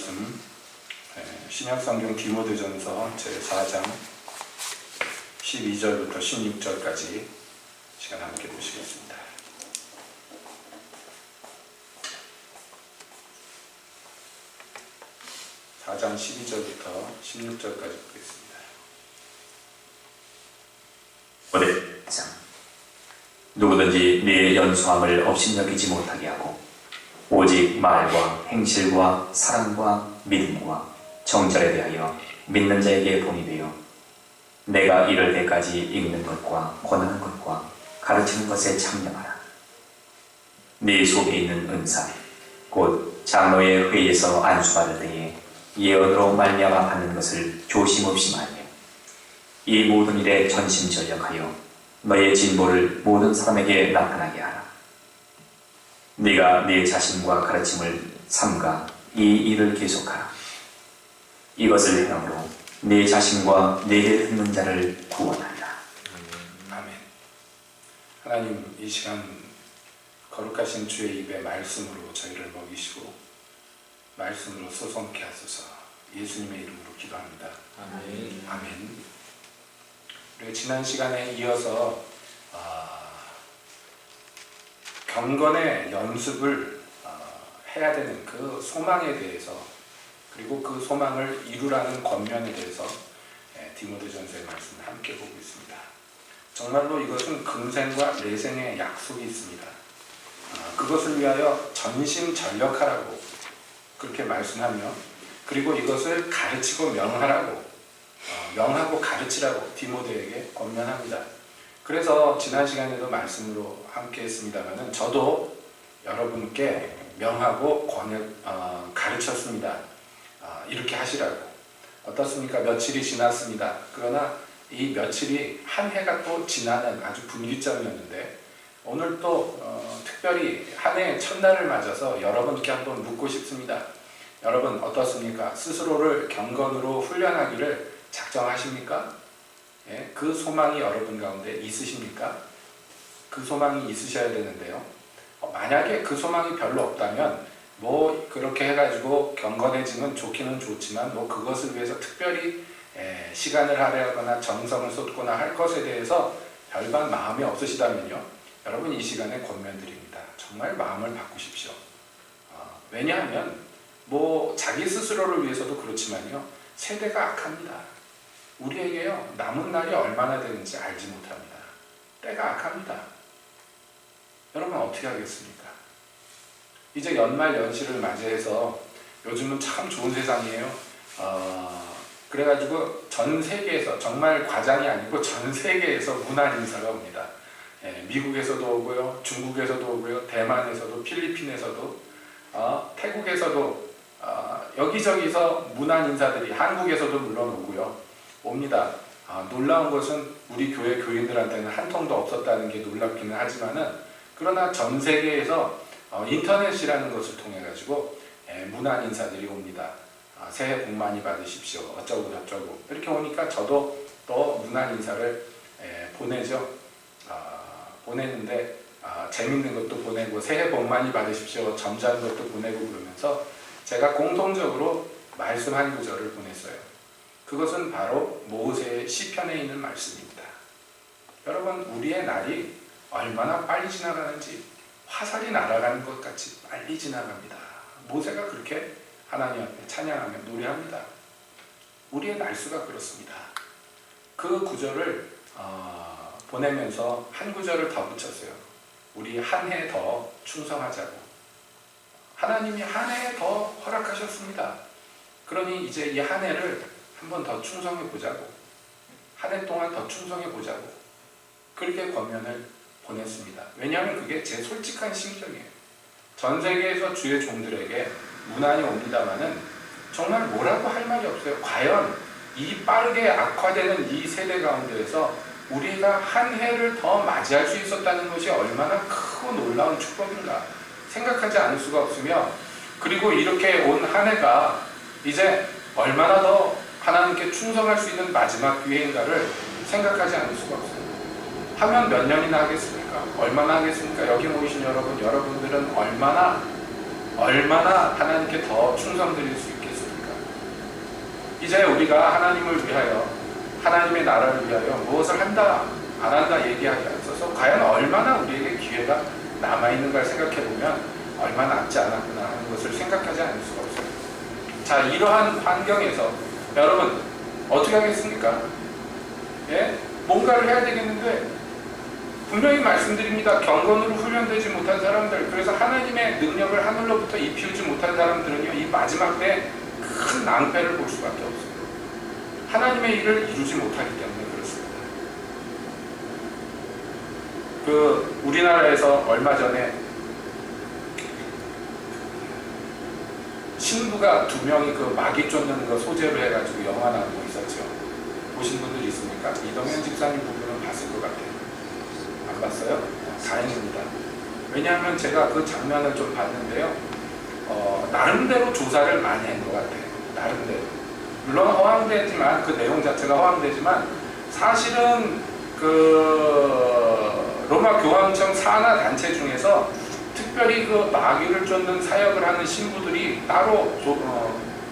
말씀 신약성경 디모데전서 제4장 12절부터 16절까지 시간 함께 보시겠습니다. (4장) 12절부터 16절까지 보겠습니다. 누구든지 네 연수함을 업신여기지 못하게 하고 오직 말과 행실과 사랑과 믿음과 정절에 대하여 믿는 자에게 본이 되어 내가 이럴 때까지 읽는 것과 권하는 것과 가르치는 것에 참여하라. 네 속에 있는 은사 곧 장로의 회의에서 안수받을 때에 예언으로 말미암아 받는 것을 조심없이 말하며 이 모든 일에 전심전력하여 너의 진보를 모든 사람에게 나타나게 하라. 네가 네 자신과 가르침을 삼가 이 일을 계속하라. 이것을 행함으로 네 자신과 네게 듣는 자를 구원하리라. 아멘. 하나님, 이 시간 거룩하신 주의 입에 말씀으로 저희를 먹이시고 말씀으로 쏘성케 하소서. 예수님의 이름으로 기도합니다. 아멘. 아멘. 우리 지난 시간에 이어서 경건의 연습을 해야 되는 그 소망에 대해서, 그리고 그 소망을 이루라는 권면에 대해서 디모데전서의 말씀을 함께 보고 있습니다. 정말로 이것은 금생과 내생의 약속이 있습니다. 그것을 위하여 전심전력하라고 그렇게 말씀하며, 그리고 이것을 가르치고 명하라고 명하고 가르치라고 디모데에게 권면합니다. 그래서 지난 시간에도 말씀으로 함께 했습니다만 저도 여러분께 명하고 가르쳤습니다. 이렇게 하시라고. 어떻습니까? 며칠이 지났습니다. 그러나 이 며칠이 한 해가 또 지나는 아주 분기점이었는데, 오늘 또 특별히 한 해의 첫날을 맞아서 여러분께 한번 묻고 싶습니다. 여러분 어떻습니까? 스스로를 경건으로 훈련하기를 작정하십니까? 예, 그 소망이 여러분 가운데 있으십니까? 그 소망이 있으셔야 되는데요. 만약에 그 소망이 별로 없다면 뭐 그렇게 해가지고 경건해지면 좋기는 좋지만 뭐 그것을 위해서 특별히 시간을 할애하거나 정성을 쏟거나 할 것에 대해서 별반 마음이 없으시다면요, 여러분 이 시간에 권면드립니다. 정말 마음을 바꾸십시오. 왜냐하면 뭐 자기 스스로를 위해서도 그렇지만요, 세대가 악합니다. 우리에게요, 남은 날이 얼마나 되는지 알지 못합니다. 때가 악합니다. 여러분 어떻게 하겠습니까? 이제 연말 연시를 맞이해서 요즘은 참 좋은 세상이에요. 그래가지고 전 세계에서, 정말 과장이 아니고 전 세계에서 문안 인사가 옵니다. 미국에서도 오고요, 중국에서도 오고요, 대만에서도, 필리핀에서도, 태국에서도, 여기저기서 문안 인사들이, 한국에서도 물론 오고요, 옵니다. 놀라운 것은 우리 교회 교인들한테는 한 통도 없었다는 게 놀랍기는 하지만은, 그러나 전 세계에서 인터넷이라는 것을 통해 가지고 문안 인사들이 옵니다. 새해 복 많이 받으십시오. 어쩌고 저쩌고 이렇게 오니까 저도 또 문안 인사를 보내죠. 보내는데 재밌는 것도 보내고 새해 복 많이 받으십시오. 점잖은 것도 보내고 그러면서 제가 공통적으로 말씀 한 구절을 보냈어요. 그것은 바로 모세의 시편에 있는 말씀입니다. 여러분, 우리의 날이 얼마나 빨리 지나가는지 화살이 날아가는 것 같이 빨리 지나갑니다. 모세가 그렇게 하나님 앞에 찬양하며 노래합니다. 우리의 날수가 그렇습니다. 그 구절을 보내면서 한 구절을 더 붙였어요. 우리 한 해 더 충성하자고. 하나님이 한 해 더 허락하셨습니다. 그러니 이제 이 한 해를 한 번 더 충성해 보자고, 한 해 동안 더 충성해 보자고, 그렇게 권면을 보냈습니다. 왜냐하면 그게 제 솔직한 심정이에요. 전 세계에서 주의 종들에게 문안이 옵니다마는 정말 뭐라고 할 말이 없어요. 과연 이 빠르게 악화되는 이 세대 가운데에서 우리가 한 해를 더 맞이할 수 있었다는 것이 얼마나 크고 놀라운 축복인가 생각하지 않을 수가 없으며, 그리고 이렇게 온 한 해가 이제 얼마나 더 하나님께 충성할 수 있는 마지막 기회인가를 생각하지 않을 수가 없어요. 하면 몇 년이나 하겠습니까? 얼마나 하겠습니까? 여기 모이신 여러분들은 얼마나 하나님께 더 충성드릴 수 있겠습니까? 이제 우리가 하나님을 위하여, 하나님의 나라를 위하여 무엇을 한다 안 한다 얘기하기 앞서서 과연 얼마나 우리에게 기회가 남아있는가를 생각해보면 얼마 남지 않았구나 하는 것을 생각하지 않을 수가 없어요. 자, 이러한 환경에서 여러분 어떻게 하겠습니까? 예? 뭔가를 해야 되겠는데 분명히 말씀드립니다. 경건으로 훈련되지 못한 사람들, 그래서 하나님의 능력을 하늘로부터 입히우지 못한 사람들은요, 이 마지막 때 큰 낭패를 볼 수밖에 없어요. 하나님의 일을 이루지 못하기 때문에 그렇습니다. 우리나라에서 얼마 전에 신부가 2명이 마귀 쫓는 거 소재로 해가지고 영화 나온 거 있었죠. 보신 분들 있습니까? 이동현 집사님 부분은 봤을 것 같아요. 안 봤어요? 다행입니다. 왜냐하면 제가 그 장면을 좀 봤는데요. 나름대로 조사를 많이 한 것 같아요. 나름대로. 물론 허황되지만, 그 내용 자체가 허황되지만, 사실은 로마 교황청 산하 단체 중에서 특별히 마귀를 쫓는 사역을 하는 신부들이 따로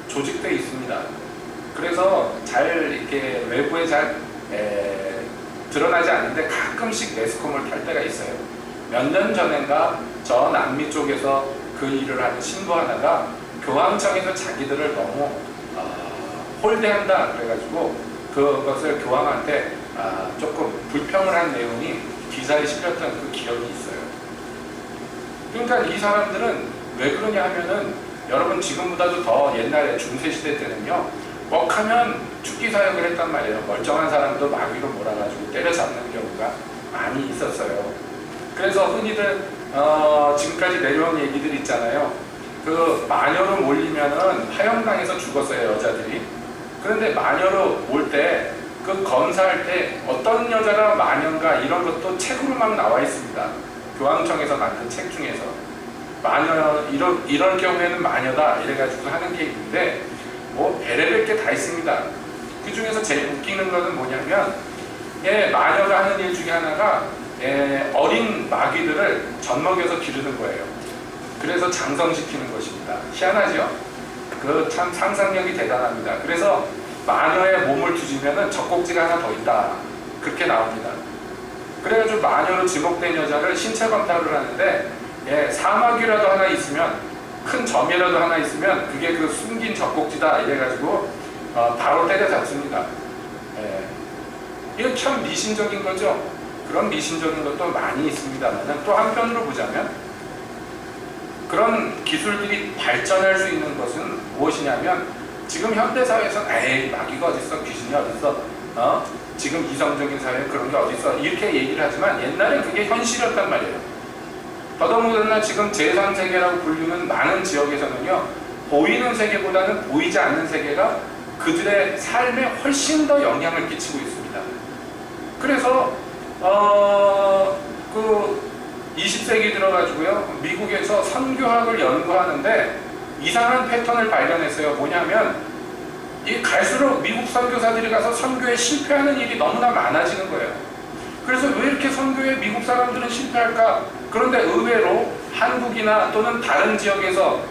조직되어 있습니다. 그래서 잘 이렇게 외부에 잘 드러나지 않는데 가끔씩 매스컴을 탈 때가 있어요. 몇 년 전인가 저 남미 쪽에서 그 일을 하는 신부 하나가 교황청에서 자기들을 너무 홀대한다 그래가지고 그것을 교황한테 조금 불평을 한 내용이 기사에 실렸던 그 기억이 있어요. 그러니까 이 사람들은 왜 그러냐 하면은 여러분 지금보다도 더 옛날에 중세시대 때는요, 뻑하면 죽기 사역을 했단 말이에요. 멀쩡한 사람도 마귀로 몰아가지고 때려잡는 경우가 많이 있었어요. 그래서 흔히들 지금까지 내려온 얘기들 있잖아요. 마녀로 몰리면은 화형당해서 죽었어요, 여자들이. 그런데 마녀로 올 때 검사할 때 어떤 여자가 마녀인가 이런 것도 책으로 막 나와 있습니다. 교황청에서 만든 책 중에서 마녀 이런 경우에는 마녀다 이래가지고 하는 게 있는데 뭐 별의별 게 다 있습니다. 그 중에서 제일 웃기는 거는 뭐냐면 마녀가 하는 일 중에 하나가 어린 마귀들을 젖먹여서 기르는 거예요. 그래서 장성시키는 것입니다. 희한하죠? 참 상상력이 대단합니다. 그래서 마녀의 몸을 뒤지면은 젖꼭지가 하나 더 있다. 그렇게 나옵니다. 그래가지고 마녀로 지목된 여자를 신체 검사를 하는데 사마귀라도 하나 있으면, 큰 점이라도 하나 있으면 그게 숨긴 젖꼭지다 이래가지고 바로 때려잡습니다. 이거 참 미신적인 거죠. 그런 미신적인 것도 많이 있습니다만 또 한편으로 보자면 그런 기술들이 발전할 수 있는 것은 무엇이냐면 지금 현대사회에서는 에이 마귀가 어딨어, 귀신이 어딨어, 지금 이성적인 사회에 그런 게 어딨어 이렇게 얘기를 하지만 옛날엔 그게 현실이었단 말이에요. 더더군다나 지금 제3세계라고 불리는 많은 지역에서는요, 보이는 세계보다는 보이지 않는 세계가 그들의 삶에 훨씬 더 영향을 끼치고 있습니다. 그래서 20세기 들어가지고요, 미국에서 선교학을 연구하는데 이상한 패턴을 발견했어요. 뭐냐면 갈수록 미국 선교사들이 가서 선교에 실패하는 일이 너무나 많아지는 거예요. 그래서 왜 이렇게 선교에 미국 사람들은 실패할까? 그런데 의외로 한국이나 또는 다른 지역에서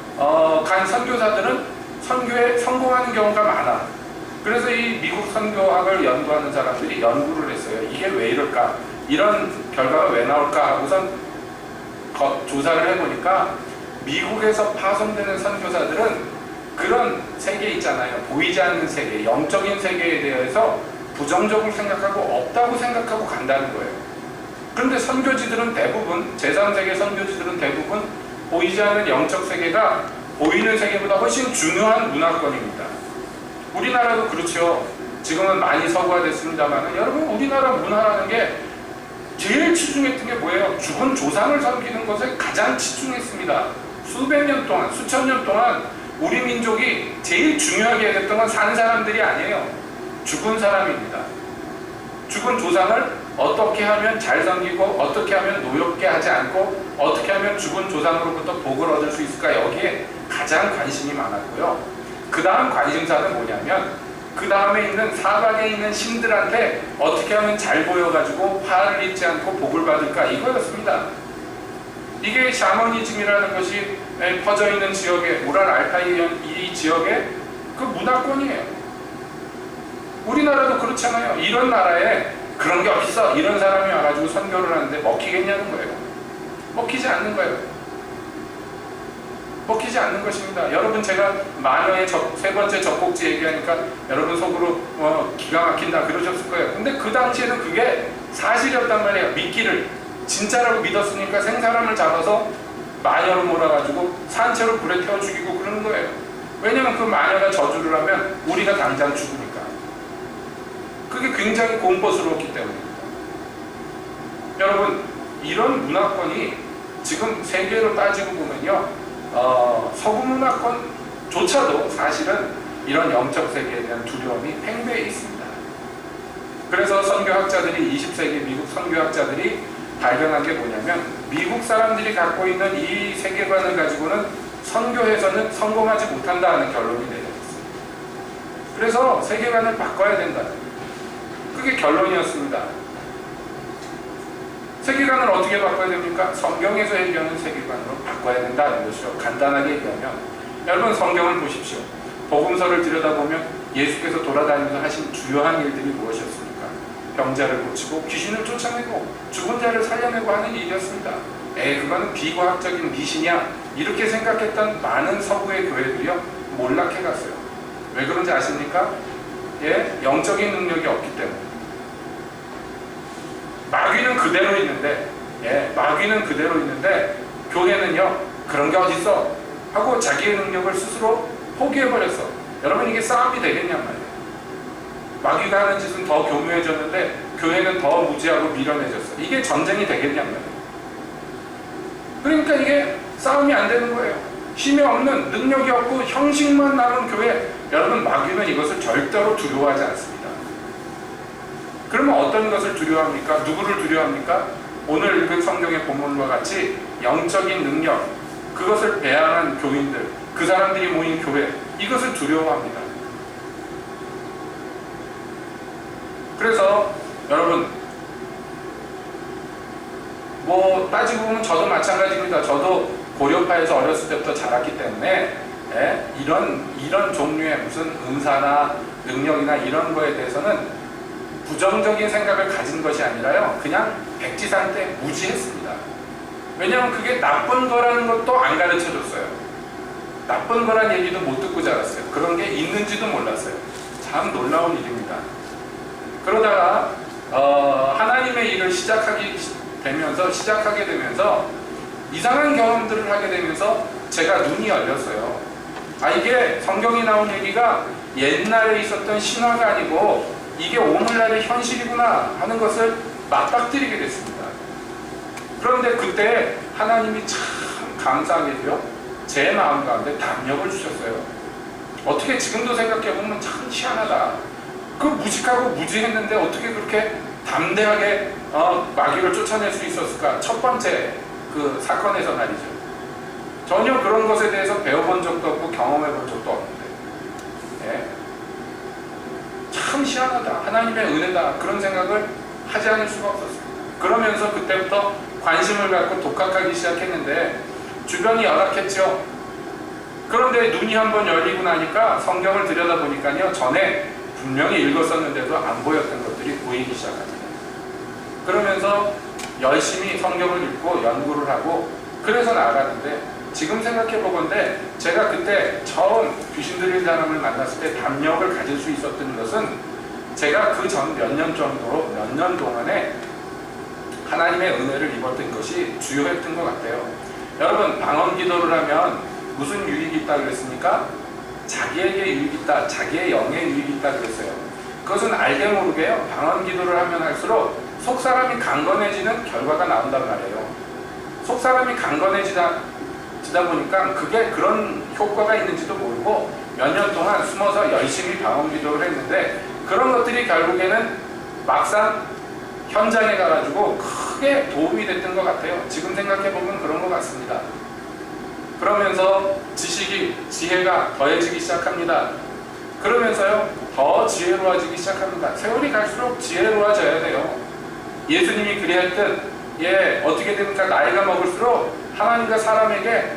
간 선교사들은 선교에 성공하는 경우가 많아. 그래서 이 미국 선교학을 연구하는 사람들이 연구를 했어요. 이게 왜 이럴까? 이런 결과가 왜 나올까? 하고선 조사를 해보니까 미국에서 파송되는 선교사들은 그런 세계 있잖아요. 보이지 않는 세계, 영적인 세계에 대해서 부정적으로 생각하고 없다고 생각하고 간다는 거예요. 그런데 선교지들은 대부분, 제3세계 선교지들은 대부분 보이지 않는 영적 세계가 보이는 세계보다 훨씬 중요한 문화권입니다. 우리나라도 그렇죠. 지금은 많이 서구화됐습니다만 여러분, 우리나라 문화라는 게 제일 치중했던 게 뭐예요? 죽은 조상을 섬기는 것에 가장 치중했습니다. 수백 년 동안, 수천 년 동안 우리 민족이 제일 중요하게 여겼던 건 산 사람들이 아니에요. 죽은 사람입니다. 죽은 조상을 어떻게 하면 잘 섬기고, 어떻게 하면 노엽게 하지 않고, 어떻게 하면 죽은 조상으로부터 복을 얻을 수 있을까, 여기에 가장 관심이 많았고요. 그 다음 관심사는 뭐냐면 그 다음에 있는 사방에 있는 신들한테 어떻게 하면 잘 보여가지고 화를 입지 않고 복을 받을까, 이거였습니다. 이게 샤머니즘이라는 것이 퍼져 있는 지역에, 우랄 알타이 이 지역의 그 문화권이에요. 우리나라도 그렇잖아요. 이런 나라에 그런 게 어딨어? 이런 사람이 와가지고 선교를 하는데 먹히겠냐는 거예요. 먹히지 않는 거예요. 먹히지 않는 것입니다. 여러분, 제가 마녀의 세 번째 젖꼭지 얘기하니까 여러분 속으로 기가 막힌다 그러셨을 거예요. 근데 그 당시에는 그게 사실이었단 말이에요. 미끼를 진짜라고 믿었으니까 생사람을 잡아서 마녀로 몰아가지고 산채로 불에 태워 죽이고 그러는 거예요. 왜냐면 그 마녀가 저주를 하면 우리가 당장 죽으니까. 그게 굉장히 공포스러웠기 때문입니다. 여러분, 이런 문화권이 지금 세계로 따지고 보면요, 서구 문화권조차도 사실은 이런 영적 세계에 대한 두려움이 팽배해 있습니다. 그래서 선교학자들이, 20세기 미국 선교학자들이 발견한 게 뭐냐면, 미국 사람들이 갖고 있는 이 세계관을 가지고는 선교에서는 성공하지 못한다는 결론이 내려졌습니다. 그래서 세계관을 바꿔야 된다. 그게 결론이었습니다. 세계관을 어떻게 바꿔야 됩니까? 성경에서 얘기하는 세계관으로 바꿔야 된다는 것이죠. 간단하게 얘기하면, 여러분 성경을 보십시오. 복음서를 들여다보면 예수께서 돌아다니면서 하신 주요한 일들이 무엇이었습니까? 병자를 고치고 귀신을 쫓아내고 죽은 자를 살려내고 하는 일이었습니다. 그거는 비과학적인 미신이야, 이렇게 생각했던 많은 서구의 교회들이요, 몰락해 갔어요. 왜 그런지 아십니까? 영적인 능력이 없기 때문에. 마귀는 그대로 있는데, 마귀는 그대로 있는데 교회는요, 그런 게 어딨어? 하고 자기의 능력을 스스로 포기해버렸어. 여러분, 이게 싸움이 되겠냔 말이에요. 마귀가 하는 짓은 더 교묘해졌는데 교회는 더 무지하고 미련해졌어. 이게 전쟁이 되겠냔 말이에요. 그러니까 이게 싸움이 안 되는 거예요. 힘이 없는, 능력이 없고 형식만 남은 교회, 여러분, 마귀는 이것을 절대로 두려워하지 않습니다. 그러면 어떤 것을 두려워합니까? 누구를 두려워합니까? 오늘 읽은 성경의 본문과 같이 영적인 능력, 그것을 배양한 교인들, 그 사람들이 모인 교회, 이것을 두려워합니다. 그래서 여러분, 뭐 따지고 보면 저도 마찬가지입니다. 저도 고려파에서 어렸을 때부터 자랐기 때문에 이런 종류의 무슨 은사나 능력이나 이런 거에 대해서는 부정적인 생각을 가진 것이 아니라요, 그냥 백지상때 무지했습니다. 왜냐하면 그게 나쁜 거라는 것도 안 가르쳐줬어요. 나쁜 거란 얘기도 못 듣고 자랐어요. 그런 게 있는지도 몰랐어요. 참 놀라운 일입니다. 그러다가 하나님의 일을 시작하게 되면서 이상한 경험들을 하게 되면서 제가 눈이 열렸어요. 이게 성경에 나온 얘기가 옛날에 있었던 신화가 아니고 이게 오늘날의 현실이구나 하는 것을 맞닥뜨리게 됐습니다. 그런데 그때 하나님이 참 감사하게도요, 제 마음 가운데 담력을 주셨어요. 어떻게 지금도 생각해보면 참 희한하다. 그 무식하고 무지했는데 어떻게 그렇게 담대하게 마귀를 쫓아낼 수 있었을까? 첫 번째 그 사건에서 말이죠. 전혀 그런 것에 대해서 배워본 적도 없고 경험해본 적도 없는데, 참 희한하다, 하나님의 은혜다, 그런 생각을 하지 않을 수가 없었습니다. 그러면서 그때부터 관심을 갖고 독학하기 시작했는데 주변이 열악했죠. 그런데 눈이 한번 열리고 나니까 성경을 들여다보니까요, 전에 분명히 읽었었는데도 안 보였던 것들이 보이기 시작합니다. 그러면서 열심히 성경을 읽고 연구를 하고 그래서 나아가는데, 지금 생각해보건대 제가 그때 처음 귀신 들린 사람을 만났을 때 담력을 가질 수 있었던 것은 제가 그 전 몇 년 동안에 하나님의 은혜를 입었던 것이 주요했던 것 같아요. 여러분, 방언 기도를 하면 무슨 유익이 있다 그랬습니까? 자기에게 유익이 있다, 자기의 영에 유익이 있다 그랬어요. 그것은 알게 모르게요, 방언 기도를 하면 할수록 속사람이 강건해지는 결과가 나온단 말이에요. 속사람이 강건해지다 보니까 그게 그런 효과가 있는지도 모르고 몇 년 동안 숨어서 열심히 방언 기도를 했는데, 그런 것들이 결국에는 막상 현장에 가가지고 크게 도움이 됐던 것 같아요. 지금 생각해보면 그런 것 같습니다. 그러면서 지혜가 더해지기 시작합니다. 그러면서요, 더 지혜로워지기 시작합니다. 세월이 갈수록 지혜로워져야 돼요. 예수님이 그리했듯, 어떻게 됩니까? 나이가 먹을수록 하나님과 사람에게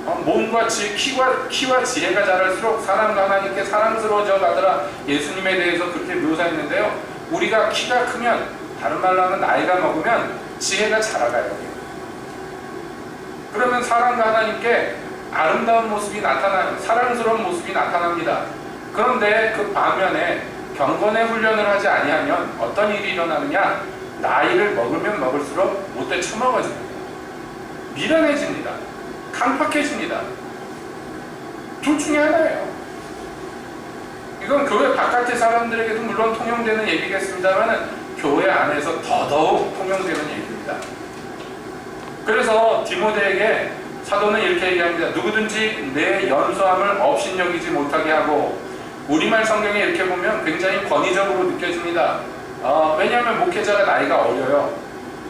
몸과 키와 지혜가 자랄수록 사람과 하나님께 사랑스러워져 가더라. 예수님에 대해서 그렇게 묘사했는데요. 우리가 키가 크면, 다른 말로 하면 나이가 먹으면 지혜가 자라가요. 그러면 사람과 하나님께 아름다운 모습이 나타나는, 사랑스러운 모습이 나타납니다. 그런데 그 반면에 경건의 훈련을 하지 아니하면 어떤 일이 일어나느냐? 나이를 먹으면 먹을수록 못돼 처먹어집니다. 미련해집니다. 강팍해집니다. 둘 중에 하나예요. 이건 교회 바깥의 사람들에게도 물론 통용되는 얘기겠습니다만 교회 안에서 더더욱 통용되는 얘기입니다. 그래서 디모데에게 사도는 이렇게 얘기합니다. 누구든지 내 연소함을 업신여기지 못하게 하고, 우리말 성경에 이렇게 보면 굉장히 권위적으로 느껴집니다. 왜냐하면 목회자가 나이가 어려요.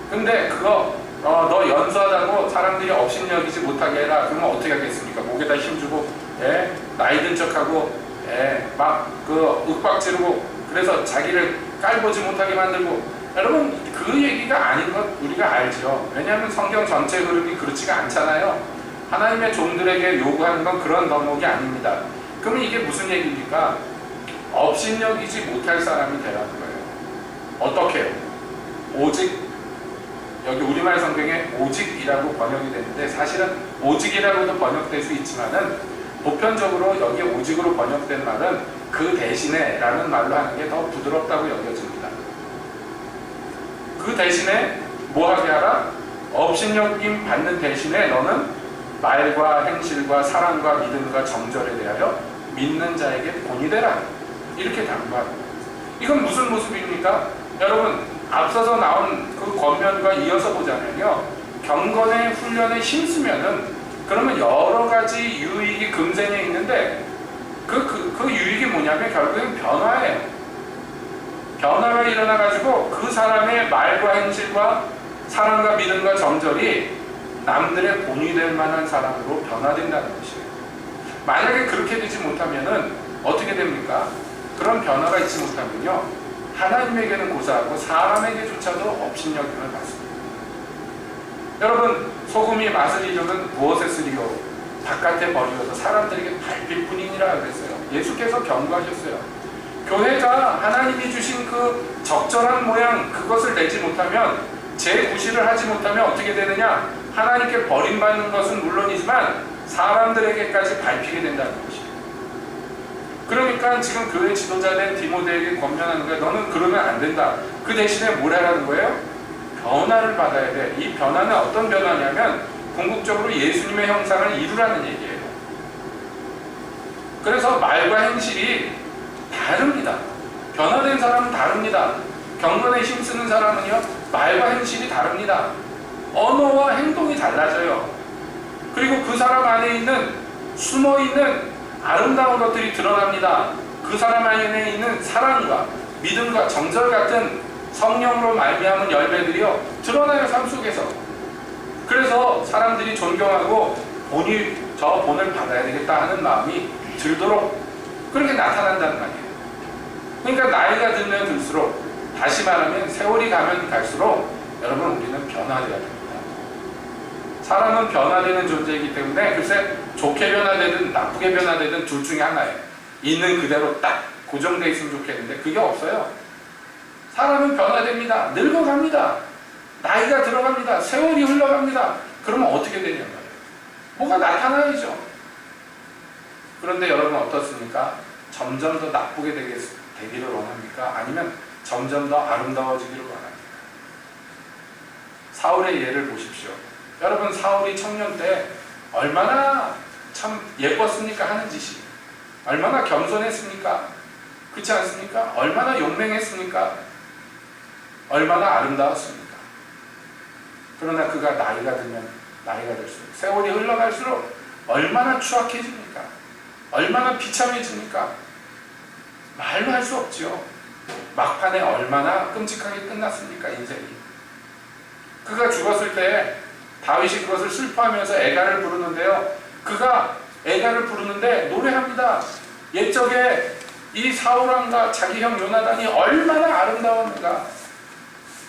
근데 그거 너 연소하다고 사람들이 업신여기지 못하게 해라. 그러면 어떻게 하겠습니까? 목에다 힘주고 나이 든 척하고 막 그 윽박 지르고, 그래서 자기를 깔보지 못하게 만들고. 여러분, 그 얘기가 아닌 것 우리가 알죠. 왜냐하면 성경 전체 흐름이 그렇지가 않잖아요. 하나님의 종들에게 요구하는 건 그런 덕목이 아닙니다. 그러면 이게 무슨 얘기입니까? 업신여기지 못할 사람이 되라는 거예요. 어떻게 해요? 오직, 여기 우리말 성경에 오직이라고 번역이 되는데 사실은 오직이라고도 번역될 수 있지만은 보편적으로 여기 오직으로 번역된 말은 그 대신에 라는 말로 하는 게 더 부드럽다고 여겨집니다. 그 대신에 뭐 하게 하라? 업신여김 받는 대신에 너는 말과 행실과 사랑과 믿음과 정절에 대하여 믿는 자에게 본이 되라. 이렇게 당부합니다. 이건 무슨 모습입니까? 여러분, 앞서서 나온 그 권면과 이어서 보자면요, 경건의 훈련에 힘쓰면은 그러면 여러 가지 유익이 금생에 있는데 그 유익이 뭐냐면 결국엔 변화예요. 변화가 일어나가지고 그 사람의 말과 행실과 사랑과 믿음과 정절이 남들의 본이 될 만한 사람으로 변화된다는 것이에요. 만약에 그렇게 되지 못하면은 어떻게 됩니까? 그런 변화가 있지 못하면요, 하나님에게는 고사하고 사람에게조차도 업신여김을 받습니다. 여러분, 소금이 맛을 잃으면 무엇에 쓰리요? 바깥에 버리어서 사람들에게 밟힐 뿐이니라 그랬어요. 예수께서 경고하셨어요. 교회가 하나님이 주신 그 적절한 모양, 그것을 내지 못하면, 재구실을 하지 못하면 어떻게 되느냐? 하나님께 버림받는 것은 물론이지만 사람들에게까지 밟히게 된다는 것이에요. 그러니까 지금 교회 지도자된 디모데에게 권면하는 거예요. 너는 그러면 안 된다. 그 대신에 뭘 하라는 거예요? 변화를 받아야 돼. 이 변화는 어떤 변화냐면 궁극적으로 예수님의 형상을 이루라는 얘기예요. 그래서 말과 행실이 다릅니다. 변화된 사람은 다릅니다. 경건에 힘쓰는 사람은요, 말과 행실이 다릅니다. 언어와 행동이 달라져요. 그리고 그 사람 안에 있는 숨어있는 아름다운 것들이 드러납니다. 그 사람 안에 있는 사랑과 믿음과 정절 같은 성령으로 말미암은 열매들이요 드러나요, 삶 속에서. 그래서 사람들이 존경하고 저 본을 받아야 되겠다 하는 마음이 들도록 그렇게 나타난다는 말이에요. 그러니까 나이가 들면 들수록, 다시 말하면 세월이 가면 갈수록 여러분, 우리는 변화되어야 됩니다. 사람은 변화되는 존재이기 때문에 글쎄 좋게 변화되든 나쁘게 변화되든 둘 중에 하나예요. 있는 그대로 딱 고정되어 있으면 좋겠는데 그게 없어요. 사람은 변화됩니다. 늙어갑니다. 나이가 들어갑니다. 세월이 흘러갑니다. 그러면 어떻게 되냐는 말이에요. 뭐가 나타나야죠. 그런데 여러분 어떻습니까? 점점 더 나쁘게 되기를 원합니까? 아니면 점점 더 아름다워지기를 원합니까? 사울의 예를 보십시오. 여러분, 사울이 청년 때 얼마나 참 예뻤습니까? 하는 짓이. 얼마나 겸손했습니까? 그렇지 않습니까? 얼마나 용맹했습니까? 얼마나 아름다웠습니까? 그러나 그가 나이가 들면 나이가 들수록, 세월이 흘러갈수록 얼마나 추악해집니까? 얼마나 비참해집니까? 말로 할 수 없죠. 막판에 얼마나 끔찍하게 끝났습니까? 인생이. 그가 죽었을 때 다윗이 그것을 슬퍼하면서 애가를 부르는데요, 그가 애가를 부르는데 노래합니다. 옛적에 이 사울왕과 자기 형 요나단이 얼마나 아름다웠는가,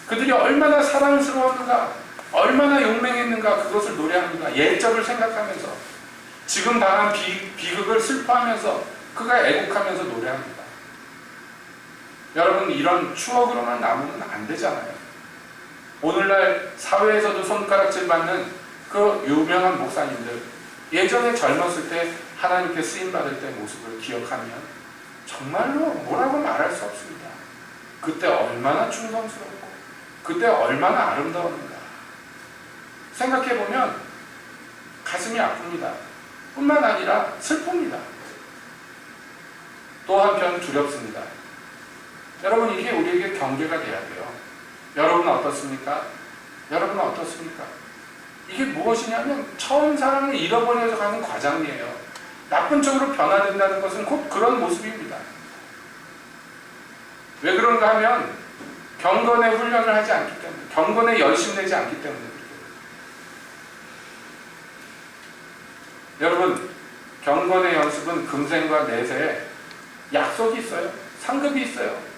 그들이 얼마나 사랑스러웠는가, 얼마나 용맹했는가, 그것을 노래합니다. 옛적을 생각하면서. 지금 당한 비극을 슬퍼하면서 그가 애곡하면서 노래합니다. 여러분, 이런 추억으로만 남으면 안 되잖아요. 오늘날 사회에서도 손가락질 받는 그 유명한 목사님들, 예전에 젊었을 때 하나님께 쓰임받을 때 모습을 기억하면 정말로 뭐라고 말할 수 없습니다. 그때 얼마나 충성스럽고 그때 얼마나 아름다웠는가 생각해보면 가슴이 아픕니다. 뿐만 아니라 슬픕니다. 또 한편 두렵습니다. 여러분, 이게 우리에게 경계가 돼야 돼요. 여러분은 어떻습니까? 여러분은 어떻습니까? 이게 무엇이냐면 처음 사랑을 잃어버려서 가는 과정이에요. 나쁜 쪽으로 변화된다는 것은 곧 그런 모습입니다. 왜 그런가 하면 경건의 훈련을 하지 않기 때문에, 경건에 열심내지 않기 때문에 그래요. 여러분, 경건의 연습은 금생과 내세에 약속이 있어요. 상급이 있어요.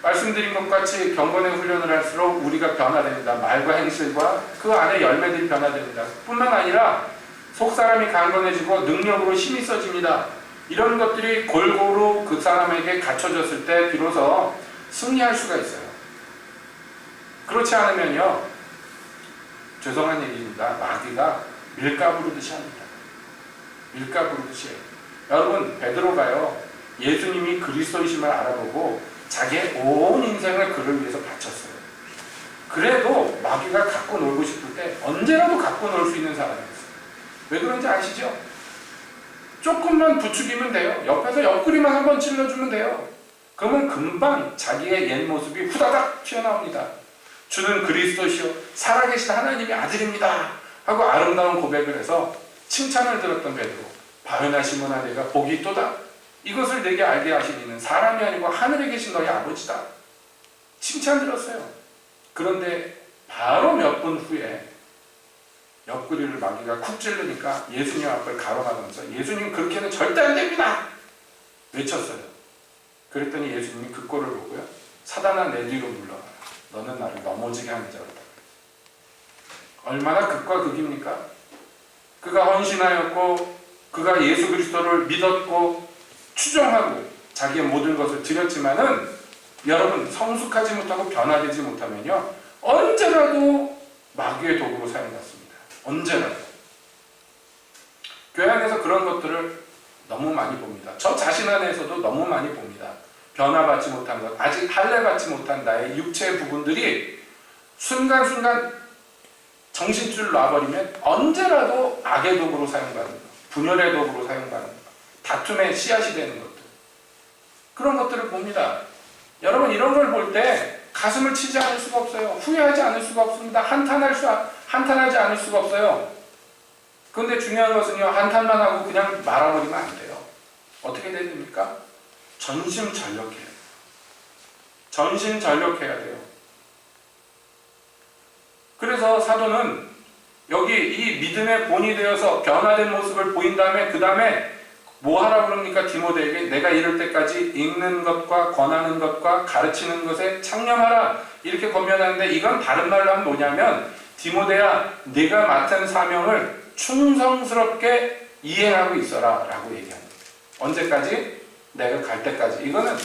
말씀드린 것 같이 경건의 훈련을 할수록 우리가 변화됩니다. 말과 행실과 그 안에 열매들이 변화됩니다. 뿐만 아니라 속사람이 강건해지고 능력으로 힘이 있어집니다. 이런 것들이 골고루 그 사람에게 갖춰졌을 때 비로소 승리할 수가 있어요. 그렇지 않으면요, 죄송한 얘기입니다. 마귀가 밀가부르듯이 합니다. 밀가부르듯이 해요. 여러분, 베드로가요, 예수님이 그리스도이심을 알아보고 자기의 온 인생을 그를 위해서 바쳤어요. 그래도 마귀가 갖고 놀고 싶을 때 언제라도 갖고 놀 수 있는 사람이었어요. 왜 그런지 아시죠? 조금만 부추기면 돼요. 옆에서 옆구리만 한번 찔러주면 돼요. 그러면 금방 자기의 옛 모습이 후다닥 튀어나옵니다. 주는 그리스도시요 살아계신 하나님의 아들입니다 하고 아름다운 고백을 해서 칭찬을 들었던 베드로, 바요나 시몬아 내가 복이 있도다. 이것을 내게 알게 하신 이는 사람이 아니고 하늘에 계신 너희 아버지다. 칭찬 들었어요. 그런데 바로 몇 분 후에 옆구리를 마귀가 쿡 찌르니까 예수님 앞을 가로막으면서 예수님 그렇게는 절대 안 됩니다 외쳤어요. 그랬더니 예수님이 그 꼴을 보고요, 사단아 내 뒤로 물러가라. 너는 나를 넘어지게 하는 자로다. 얼마나 극과 극입니까? 그가 헌신하였고 그가 예수 그리스도를 믿었고 추종하고 자기의 모든 것을 드렸지만은 여러분, 성숙하지 못하고 변화되지 못하면요 언제라도 마귀의 도구로 사용받습니다. 언제라도. 교회 안에서 그런 것들을 너무 많이 봅니다. 저 자신 안에서도 너무 많이 봅니다. 변화받지 못한 것, 아직 할례받지 못한 나의 육체의 부분들이 순간순간 정신줄 놔버리면 언제라도 악의 도구로 사용받는 것, 분열의 도구로 사용받는 것, 다툼의 씨앗이 되는 것들, 그런 것들을 봅니다. 여러분, 이런 걸 볼 때 가슴을 치지 않을 수가 없어요. 후회하지 않을 수가 없습니다. 한탄하지 않을 수가 없어요. 그런데 중요한 것은요, 한탄만 하고 그냥 말아버리면 안 돼요. 어떻게 해야 됩니까? 전심전력해요. 전심전력해야 돼요. 그래서 사도는 여기 이 믿음의 본이 되어서 변화된 모습을 보인 다음에 그 다음에 뭐 하라고 그럽니까? 디모데에게 내가 이럴 때까지 읽는 것과 권하는 것과 가르치는 것에 창념하라 이렇게 권면하는데, 이건 다른 말로 하면 뭐냐면 디모데야 네가 맡은 사명을 충성스럽게 이해하고 있어라 라고 얘기합니다. 언제까지? 내가 갈 때까지. 이거는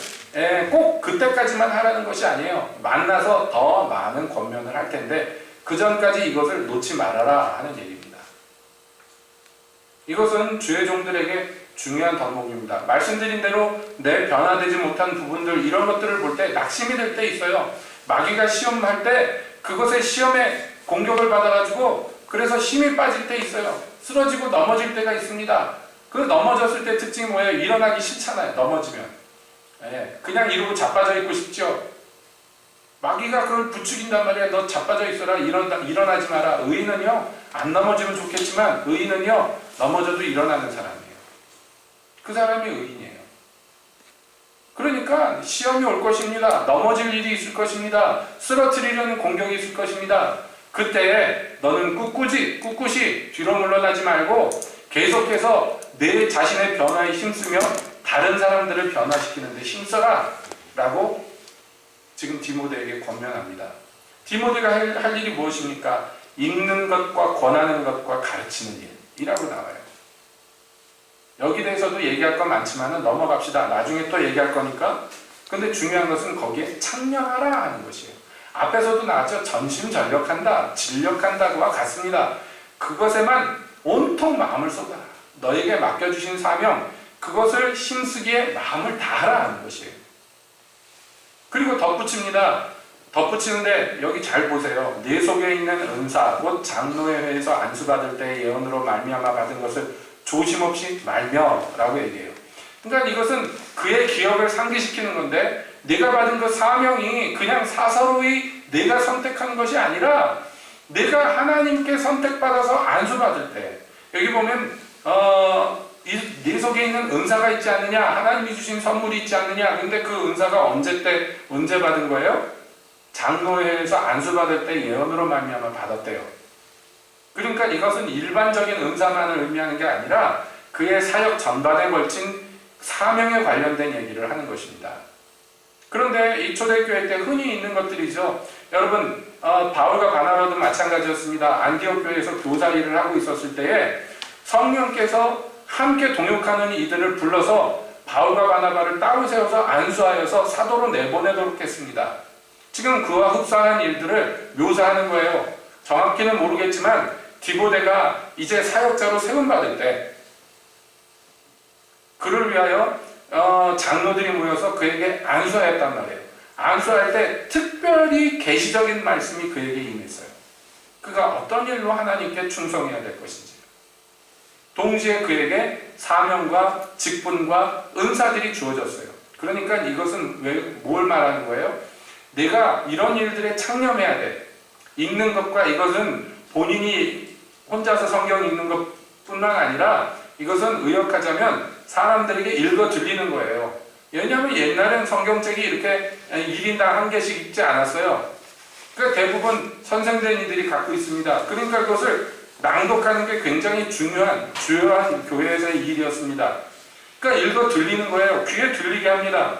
꼭 그때까지만 하라는 것이 아니에요. 만나서 더 많은 권면을 할 텐데 그 전까지 이것을 놓지 말아라 하는 얘기입니다. 이것은 주의 종들에게 중요한 덕목입니다. 말씀드린 대로 내 변화되지 못한 부분들, 이런 것들을 볼 때 낙심이 될 때 있어요. 마귀가 시험할 때 그것의 시험에 공격을 받아가지고 그래서 힘이 빠질 때 있어요. 쓰러지고 넘어질 때가 있습니다. 그 넘어졌을 때 특징이 뭐예요? 일어나기 싫잖아요. 넘어지면 그냥 이러고 자빠져 있고 싶죠. 마귀가 그걸 부추긴단 말이에요. 너 자빠져 있어라. 일어나지 마라. 의인은요 안 넘어지면 좋겠지만 의인은요 넘어져도 일어나는 사람이에요. 그 사람이 의인이에요. 그러니까 시험이 올 것입니다. 넘어질 일이 있을 것입니다. 쓰러뜨리려는 공격이 있을 것입니다. 그때 너는 꿋꿋이 뒤로 물러나지 말고 계속해서 내 자신의 변화에 힘쓰며 다른 사람들을 변화시키는 데 힘써라 라고 지금 디모데에게 권면합니다. 디모데가 할 일이 무엇입니까? 읽는 것과 권하는 것과 가르치는 일이라고 나와요. 여기 대해서도 얘기할 건 많지만 넘어갑시다. 나중에 또 얘기할 거니까. 근데 중요한 것은 거기에 참여하라 하는 것이에요. 앞에서도 나왔죠. 전심전력한다, 진력한다고와 같습니다. 그것에만 온통 마음을 쏟아. 너에게 맡겨주신 사명, 그것을 힘쓰기에 마음을 다하라 하는 것이에요. 그리고 덧붙입니다. 덧붙이는데 여기 잘 보세요. 내 속에 있는 은사, 곧 장로의 회에서 안수받을 때의 예언으로 말미암아 받은 것을 조심 없이 말며라고 얘기해요. 그러니까 이것은 그의 기억을 상기시키는 건데 내가 받은 그 사명이 그냥 사사로이 내가 선택한 것이 아니라 내가 하나님께 선택받아서 안수받을 때 여기 보면 내 속에 있는 은사가 있지 않느냐, 하나님이 주신 선물이 있지 않느냐. 근데 그 은사가 언제 받은 거예요? 장로회에서 안수받을 때 예언으로 말미암아 받았대요. 그러니까 이것은 일반적인 은사만을 의미하는 게 아니라 그의 사역 전반에 걸친 사명에 관련된 얘기를 하는 것입니다. 그런데 이 초대교회 때 흔히 있는 것들이죠. 여러분, 바울과 바나바도 마찬가지였습니다. 안디옥 교회에서 교사 일을 하고 있었을 때에 성령께서 함께 동역하는 이들을 불러서 바울과 바나바를 따로 세워서 안수하여서 사도로 내보내도록 했습니다. 지금 그와 흡사한 일들을 묘사하는 거예요. 정확히는 모르겠지만 디모데가 이제 사역자로 세움받을 때 그를 위하여 장로들이 모여서 그에게 안수하였단 말이에요. 안수할 때 특별히 계시적인 말씀이 그에게 임했어요. 그가 어떤 일로 하나님께 충성해야 될 것인지. 동시에 그에게 사명과 직분과 은사들이 주어졌어요. 그러니까 이것은 뭘 말하는 거예요? 내가 이런 일들에 창념해야 돼. 읽는 것과 이것은 본인이 혼자서 성경 읽는 것뿐만 아니라 이것은 의역하자면 사람들에게 읽어 들리는 거예요. 왜냐하면 옛날엔 성경책이 이렇게 1인당 1개씩 읽지 않았어요. 그러니까 대부분 선생된 이들이 갖고 있습니다. 그러니까 그것을 낭독하는 게 굉장히 주요한 교회에서의 일이었습니다. 그러니까 읽어 들리는 거예요. 귀에 들리게 합니다.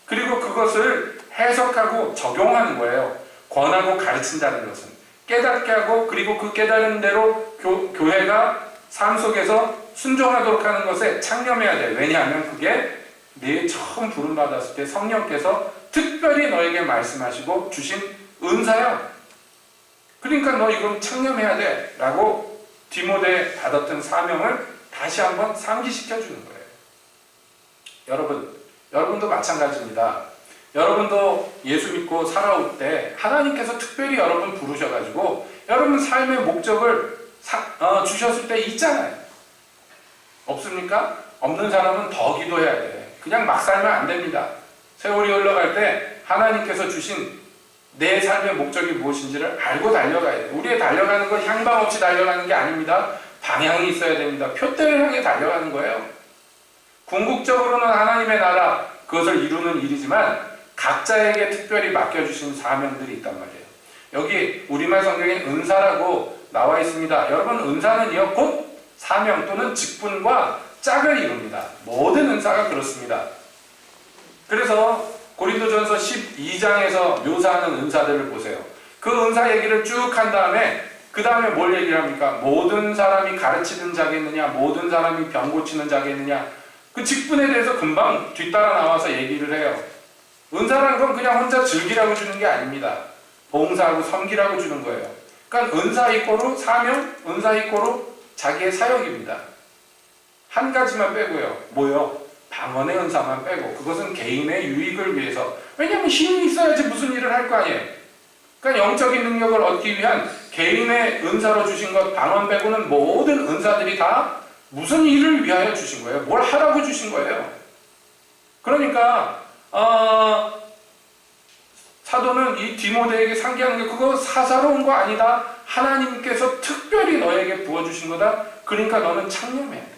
그리고 그것을 해석하고 적용하는 거예요. 권하고 가르친다는 것은. 깨닫게 하고 그리고 그 깨달은 대로 교회가 삶 속에서 순종하도록 하는 것에 창념해야 돼. 왜냐하면 그게 내 처음 부름받았을 때 성령께서 특별히 너에게 말씀하시고 주신 은사야. 그러니까 너 이건 창념해야 돼 라고 디모데에 받았던 사명을 다시 한번 상기시켜 주는 거예요. 여러분도 마찬가지입니다. 여러분도 예수 믿고 살아올 때 하나님께서 특별히 여러분 부르셔가지고 여러분 삶의 목적을 주셨을 때 있잖아요. 없습니까? 없는 사람은 더 기도해야 돼. 그냥 막 살면 안 됩니다. 세월이 흘러갈 때 하나님께서 주신 내 삶의 목적이 무엇인지를 알고 달려가야 돼요. 우리의 달려가는 건 향방 없이 달려가는 게 아닙니다. 방향이 있어야 됩니다. 표대를 향해 달려가는 거예요. 궁극적으로는 하나님의 나라, 그것을 이루는 일이지만 각자에게 특별히 맡겨주신 사명들이 있단 말이에요. 여기 우리말 성경에 은사라고 나와 있습니다. 여러분, 은사는요 곧 사명 또는 직분과 짝을 이룹니다. 모든 은사가 그렇습니다. 그래서 고린도전서 12장에서 묘사하는 은사들을 보세요. 그 은사 얘기를 쭉 한 다음에 그 다음에 뭘 얘기를 합니까? 모든 사람이 가르치는 자겠느냐, 모든 사람이 병 고치는 자겠느냐. 그 직분에 대해서 금방 뒤따라 나와서 얘기를 해요. 은사라는 건 그냥 혼자 즐기라고 주는 게 아닙니다. 봉사하고 섬기라고 주는 거예요. 그러니까 은사 이꼬로 사명, 은사 이꼬로 자기의 사역입니다. 한 가지만 빼고요. 뭐요? 방언의 은사만 빼고. 그것은 개인의 유익을 위해서. 왜냐하면 힘이 있어야지 무슨 일을 할 거 아니에요. 그러니까 영적인 능력을 얻기 위한 개인의 은사로 주신 것 방언 빼고는 모든 은사들이 다 무슨 일을 위하여 주신 거예요? 뭘 하라고 주신 거예요? 그러니까 사도는 이 디모데에게 상기하는 게 그거 사사로운 거 아니다. 하나님께서 특별히 너에게 부어주신 거다. 그러니까 너는 창념해야 돼.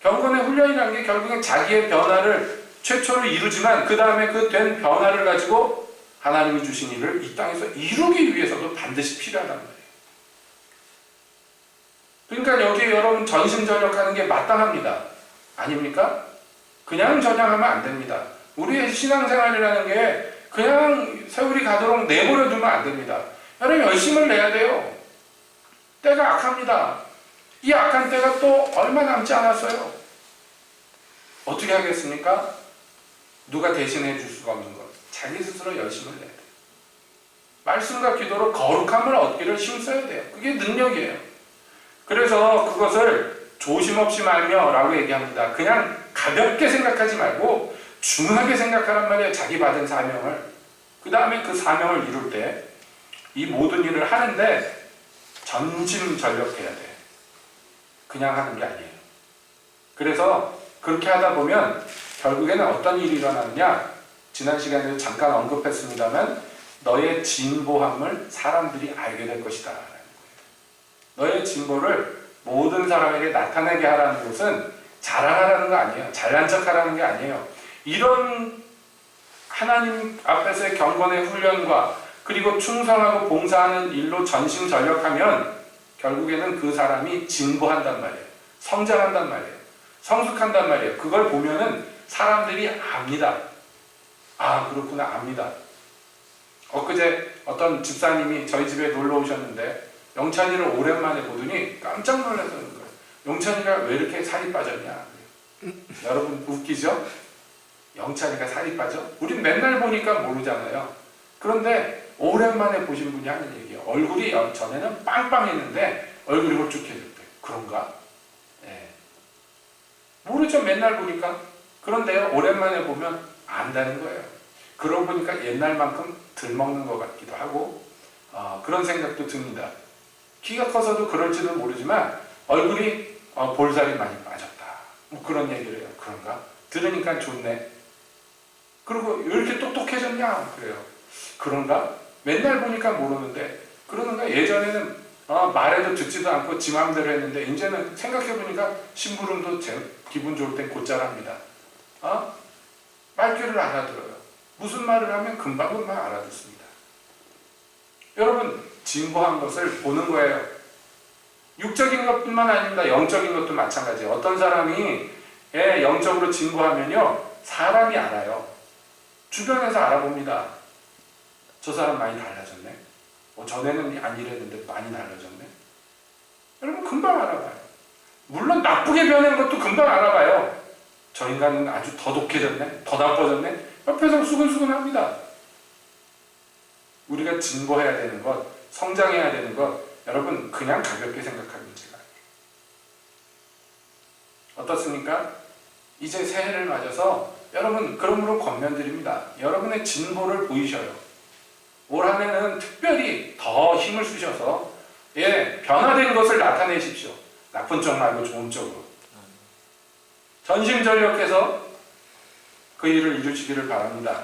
경건의 훈련이라는 게 결국엔 자기의 변화를 최초로 이루지만 그 다음에 그 된 변화를 가지고 하나님이 주신 일을 이 땅에서 이루기 위해서도 반드시 필요하단 말이에요. 그러니까 여기에 여러분 전심전력하는 게 마땅합니다. 아닙니까? 그냥 전향하면 안 됩니다. 우리의 신앙생활이라는 게 그냥 세월이 가도록 내버려 두면 안 됩니다. 여러분 열심을 내야 돼요. 때가 악합니다. 이 악한 때가 또 얼마 남지 않았어요. 어떻게 하겠습니까? 누가 대신해 줄 수가 없는 것. 자기 스스로 열심을 내야 돼요. 말씀과 기도로 거룩함을 얻기를 힘써야 돼요. 그게 능력이에요. 그래서 그것을 조심 없이 말며 라고 얘기합니다. 그냥 가볍게 생각하지 말고 중하게 생각하란 말이에요. 자기 받은 사명을. 그 다음에 그 사명을 이룰 때 이 모든 일을 하는데 전심전력해야 돼. 그냥 하는 게 아니에요. 그래서 그렇게 하다 보면 결국에는 어떤 일이 일어나느냐? 지난 시간에도 잠깐 언급했습니다만 너의 진보함을 사람들이 알게 될 것이다 라는 거예요. 너의 진보를 모든 사람에게 나타내게 하라는 것은 자랑하라는 거 아니에요. 잘난 척하라는 게 아니에요. 이런 하나님 앞에서의 경건의 훈련과 그리고 충성하고 봉사하는 일로 전심전력하면 결국에는 그 사람이 진보한단 말이에요. 성장한단 말이에요. 성숙한단 말이에요. 그걸 보면은 사람들이 압니다. 아, 그렇구나, 압니다. 엊그제 어떤 집사님이 저희 집에 놀러 오셨는데 영찬이를 오랜만에 보더니 깜짝 놀라서 그런 거예요. 영찬이가 왜 이렇게 살이 빠졌냐. 여러분 웃기죠? 영찬이가 살이 빠져? 우린 맨날 보니까 모르잖아요. 그런데 오랜만에 보신 분이 하는 얘기예요. 얼굴이 전에는 빵빵했는데 얼굴이 홀쭉해졌대요. 그런가? 네. 모르죠. 맨날 보니까. 그런데요, 오랜만에 보면 안다는 거예요. 그러고 보니까 옛날만큼 덜 먹는 것 같기도 하고 그런 생각도 듭니다. 키가 커서도 그럴지도 모르지만 얼굴이 볼살이 많이 빠졌다. 뭐 그런 얘기를 해요. 그런가? 들으니까 좋네. 그리고 왜 이렇게 똑똑해졌냐? 그래요. 그런가? 맨날 보니까 모르는데 그러는가? 예전에는 말해도 듣지도 않고 지 마음대로 했는데 이제는 생각해보니까 심부름도 기분 좋을 땐 곧잘 합니다. 말귀를 알아들어요. 무슨 말을 하면 금방금방 알아듣습니다. 여러분, 진보한 것을 보는 거예요. 육적인 것뿐만 아닙니다. 영적인 것도 마찬가지예요. 어떤 사람이 영적으로 진보하면요, 사람이 알아요. 주변에서 알아봅니다. 저 사람 많이 달라졌네. 전에는 안 이랬는데 많이 달라졌네. 여러분, 금방 알아봐요. 물론 나쁘게 변한 것도 금방 알아봐요. 저 인간은 아주 더 독해졌네, 더 나빠졌네. 옆에서 수근수근합니다. 우리가 진보해야 되는 것, 성장해야 되는 것, 여러분 그냥 가볍게 생각할 문제가 아니에요. 어떻습니까? 이제 새해를 맞아서 여러분 그러므로 권면드립니다. 여러분의 진보를 보이셔요. 올 한 해는 특별히 더 힘을 쓰셔서 변화된 것을 나타내십시오. 나쁜 쪽 말고 좋은 쪽으로. 전심전력해서 그 일을 이루시기를 바랍니다.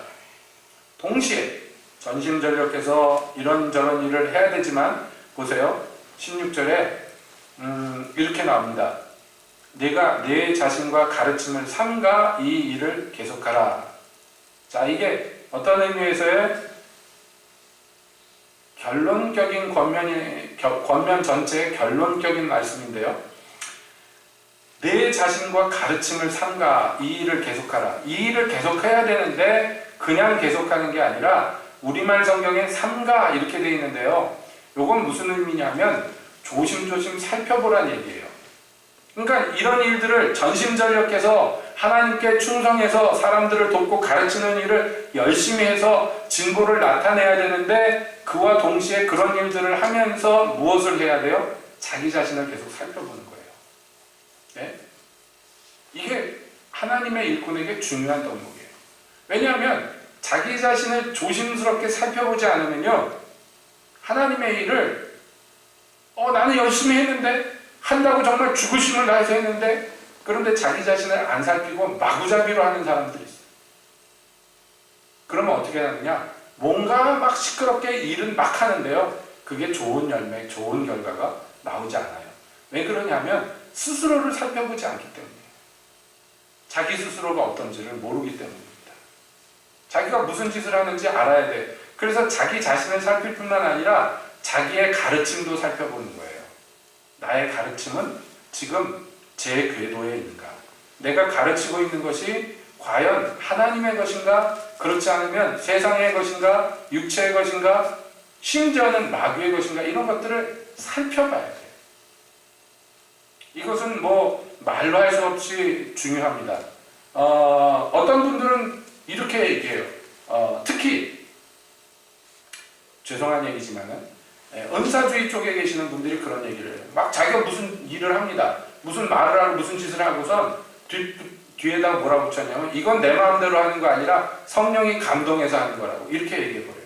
동시에 전심전력해서 이런저런 일을 해야 되지만 보세요. 16절에 이렇게 나옵니다. 내가 내 자신과 가르침을 삼가 이 일을 계속하라. 자, 이게 어떤 의미에서의 결론적인 권면 전체의 결론적인 말씀인데요. 내 자신과 가르침을 삼가 이 일을 계속하라. 이 일을 계속해야 되는데 그냥 계속하는 게 아니라 우리말 성경에 삼가 이렇게 되어 있는데요. 이건 무슨 의미냐면 조심조심 살펴보란 얘기예요. 그러니까 이런 일들을 전심전력해서 하나님께 충성해서 사람들을 돕고 가르치는 일을 열심히 해서 진보를 나타내야 되는데 그와 동시에 그런 일들을 하면서 무엇을 해야 돼요? 자기 자신을 계속 살펴보는 거예요. 네? 이게 하나님의 일꾼에게 중요한 덕목이에요. 왜냐하면 자기 자신을 조심스럽게 살펴보지 않으면요, 하나님의 일을 나는 열심히 했는데, 한다고 정말 죽으심을 다해서 했는데, 그런데 자기 자신을 안 살피고 마구잡이로 하는 사람들이 있어요. 그러면 어떻게 하느냐? 뭔가 막 시끄럽게 일은 막 하는데요, 그게 좋은 열매, 좋은 결과가 나오지 않아요. 왜 그러냐면 스스로를 살펴보지 않기 때문이에요. 자기 스스로가 어떤지를 모르기 때문입니다. 자기가 무슨 짓을 하는지 알아야 돼. 그래서 자기 자신을 살필 뿐만 아니라 자기의 가르침도 살펴보는 거예요. 나의 가르침은 지금 제 궤도에 있는가? 내가 가르치고 있는 것이 과연 하나님의 것인가? 그렇지 않으면 세상의 것인가? 육체의 것인가? 심지어는 마귀의 것인가? 이런 것들을 살펴봐야 돼요. 이것은 뭐 말로 할 수 없이 중요합니다. 어떤 분들은 이렇게 얘기해요. 특히 죄송한 얘기지만은 은사주의 쪽에 계시는 분들이 그런 얘기를 해요. 막 자기가 무슨 일을 합니다. 무슨 말을 하고 무슨 짓을 하고선 뒤에다 뭐라고 붙였냐면 이건 내 마음대로 하는 거 아니라 성령이 감동해서 하는 거라고 이렇게 얘기해버려요.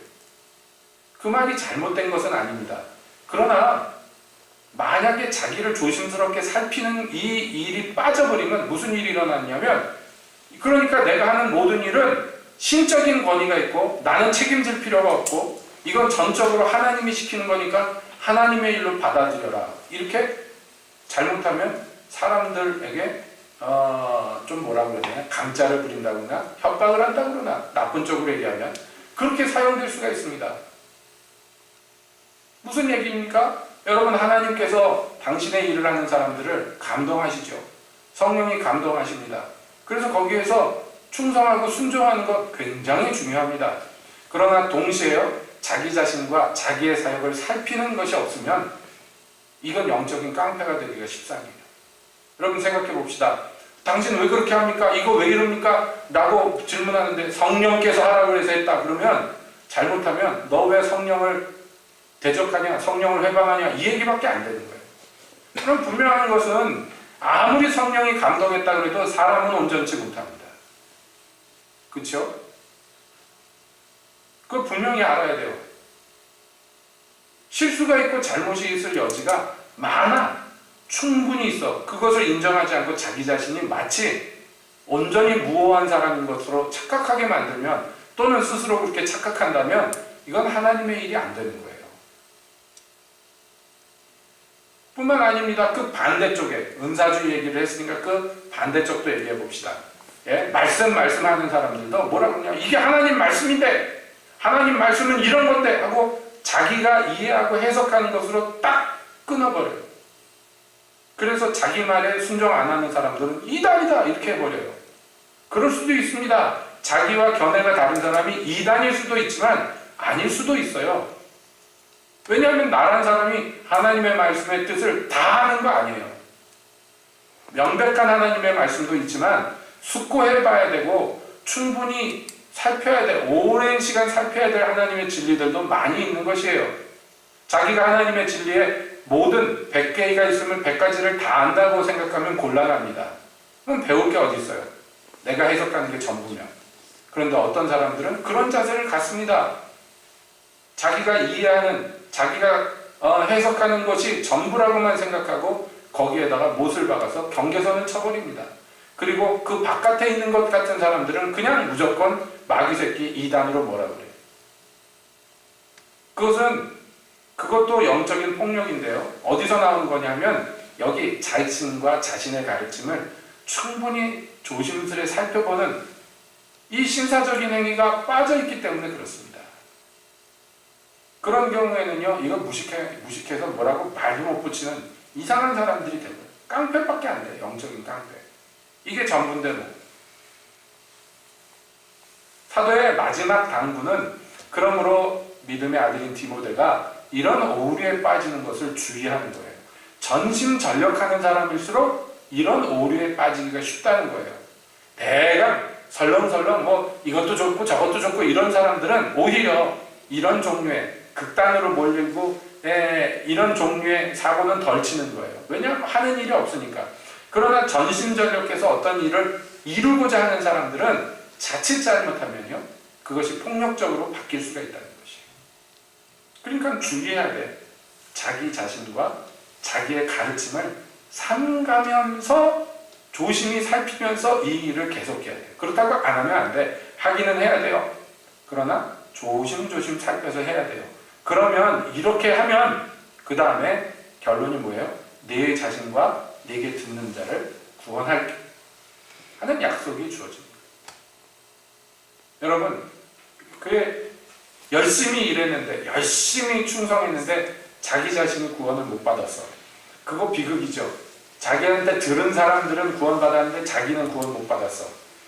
그 말이 잘못된 것은 아닙니다. 그러나 만약에 자기를 조심스럽게 살피는 이 일이 빠져버리면 무슨 일이 일어났냐면, 그러니까 내가 하는 모든 일은 신적인 권위가 있고 나는 책임질 필요가 없고 이건 전적으로 하나님이 시키는 거니까 하나님의 일로 받아들여라. 이렇게 잘못하면 사람들에게 좀 뭐라고 해야 되나, 강짜를 부린다거나 협박을 한다거나 나쁜 쪽으로 얘기하면 그렇게 사용될 수가 있습니다. 무슨 얘기입니까? 여러분, 하나님께서 당신의 일을 하는 사람들을 감동하시죠. 성령이 감동하십니다. 그래서 거기에서 충성하고 순종하는 것 굉장히 중요합니다. 그러나 동시에요, 자기 자신과 자기의 사역을 살피는 것이 없으면 이건 영적인 깡패가 되기가 십상이에요. 여러분 생각해 봅시다. 당신 왜 그렇게 합니까? 이거 왜 이럽니까? 라고 질문하는데 성령께서 하라고 해서 했다. 그러면 잘못하면 너 왜 성령을 대적하냐, 성령을 회방하냐, 이 얘기밖에 안 되는 거예요. 그럼 분명한 것은 아무리 성령이 감동했다 그래도 사람은 온전치 못합니다. 그렇죠? 그걸 분명히 알아야 돼요. 실수가 있고 잘못이 있을 여지가 많아. 충분히 있어. 그것을 인정하지 않고 자기 자신이 마치 온전히 무오한 사람인 것으로 착각하게 만들면, 또는 스스로 그렇게 착각한다면 이건 하나님의 일이 안 되는 거예요. 뿐만 아닙니다. 그 반대쪽에 은사주의 얘기를 했으니까 그 반대쪽도 얘기해 봅시다. 예? 말씀하는 사람들도 뭐라 그러냐, 이게 하나님 말씀인데, 하나님 말씀은 이런 건데 하고 자기가 이해하고 해석하는 것으로 딱 끊어버려요. 그래서 자기 말에 순종 안 하는 사람들은 이단이다 이렇게 해버려요. 그럴 수도 있습니다. 자기와 견해가 다른 사람이 이단일 수도 있지만 아닐 수도 있어요. 왜냐하면 나란 사람이 하나님의 말씀의 뜻을 다 아는 거 아니에요. 명백한 하나님의 말씀도 있지만 숙고해 봐야 되고 충분히 살펴야 돼. 오랜 시간 살펴야 될 하나님의 진리들도 많이 있는 것이에요. 자기가 하나님의 진리에 모든 100개가 있으면 100가지를 다 안다고 생각하면 곤란합니다. 그럼 배울 게 어디 있어요? 내가 해석하는 게 전부면. 그런데 어떤 사람들은 그런 자세를 갖습니다. 자기가 이해하는, 자기가 해석하는 것이 전부라고만 생각하고 거기에다가 못을 박아서 경계선을 쳐버립니다. 그리고 그 바깥에 있는 것 같은 사람들은 그냥 무조건 마귀 새끼 이단으로 뭐라 그래요. 그것도 영적인 폭력인데요. 어디서 나온 거냐면 여기 자신과 자신의 가르침을 충분히 조심스레 살펴보는 이 신사적인 행위가 빠져있기 때문에 그렇습니다. 그런 경우에는요, 이거 무식해서 뭐라고 말도 못 붙이는 이상한 사람들이 되고요. 깡패밖에 안 돼요. 영적인 깡패. 이게 전부인데 뭐. 사도의 마지막 당부는 그러므로 믿음의 아들인 디모데가 이런 오류에 빠지는 것을 주의하는 거예요. 전심전력하는 사람일수록 이런 오류에 빠지기가 쉽다는 거예요. 대강 설렁설렁 뭐 이것도 좋고 저것도 좋고 이런 사람들은 오히려 이런 종류의 극단으로 몰리고 이런 종류의 사고는 덜 치는 거예요. 왜냐하면 하는 일이 없으니까. 그러나 전심전력해서 어떤 일을 이루고자 하는 사람들은 자칫 잘못하면요, 그것이 폭력적으로 바뀔 수가 있다는 것이에요. 그러니까 주의해야 돼. 자기 자신과 자기의 가르침을 삼가면서 조심히 살피면서 이 일을 계속해야 돼요. 그렇다고 안 하면 안 돼. 하기는 해야 돼요. 그러나 조심조심 살펴서 해야 돼요. 그러면 이렇게 하면 그 다음에 결론이 뭐예요? 내 자신과 내게 듣는 자를 구원할게 하는 약속이 주어집니다. 여러분, 그게 열심히 일했는데, 열심히 충성했는데 자기 자신이 구원을 못 받았어. 그거 비극이죠. 자기한테 들은 사람들은 구원받았는데 자기는 구원 못 받았어.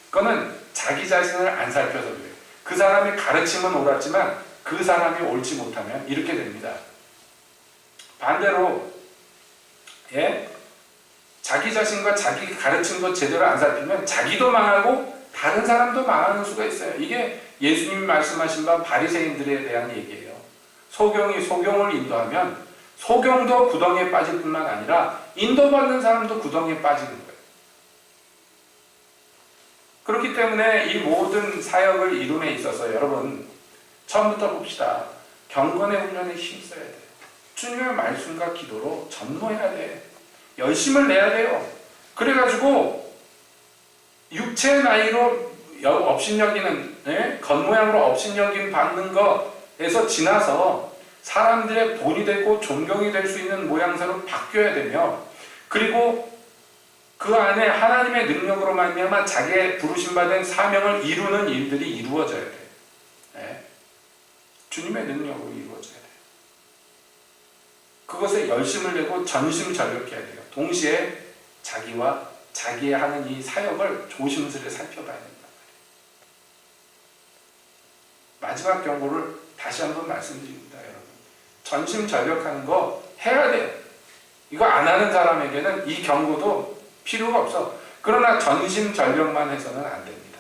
그거는 자기 자신을 안 살펴서 그래요. 그 사람의 가르침은 옳았지만 그 사람이 옳지 못하면 이렇게 됩니다. 반대로 자기 자신과 자기 가르친 것 제대로 안 살피면 자기도 망하고 다른 사람도 망하는 수가 있어요. 이게 예수님이 말씀하신 바 바리새인들에 대한 얘기예요. 소경이 소경을 인도하면 소경도 구덩이에 빠질 뿐만 아니라 인도받는 사람도 구덩이에 빠지는 거예요. 그렇기 때문에 이 모든 사역을 이룸에 있어서 여러분 처음부터 봅시다. 경건의 훈련에 힘써야 돼요. 주님의 말씀과 기도로 전무해야 돼. 열심을 내야 돼요. 그래가지고 육체의 나이로 업신여기는 겉모양으로 업신여김 받는 것에서 지나서 사람들의 본이 되고 존경이 될 수 있는 모양새로 바뀌어야 되며 그리고 그 안에 하나님의 능력으로 말미암아 자기의 부르심받은 사명을 이루는 일들이 이루어져야 돼요. 네. 주님의 능력으로 이루어져야 돼요. 그것에 열심을 내고 전심전력해야 돼요. 동시에 자기와 자기의 하는 이 사역을 조심스레 살펴봐야 된다. 마지막 경고를 다시 한번 말씀드립니다, 여러분. 전심전력하는 거 해야 돼요. 이거 안 하는 사람에게는 이 경고도 필요가 없어. 그러나 전심전력만 해서는 안 됩니다.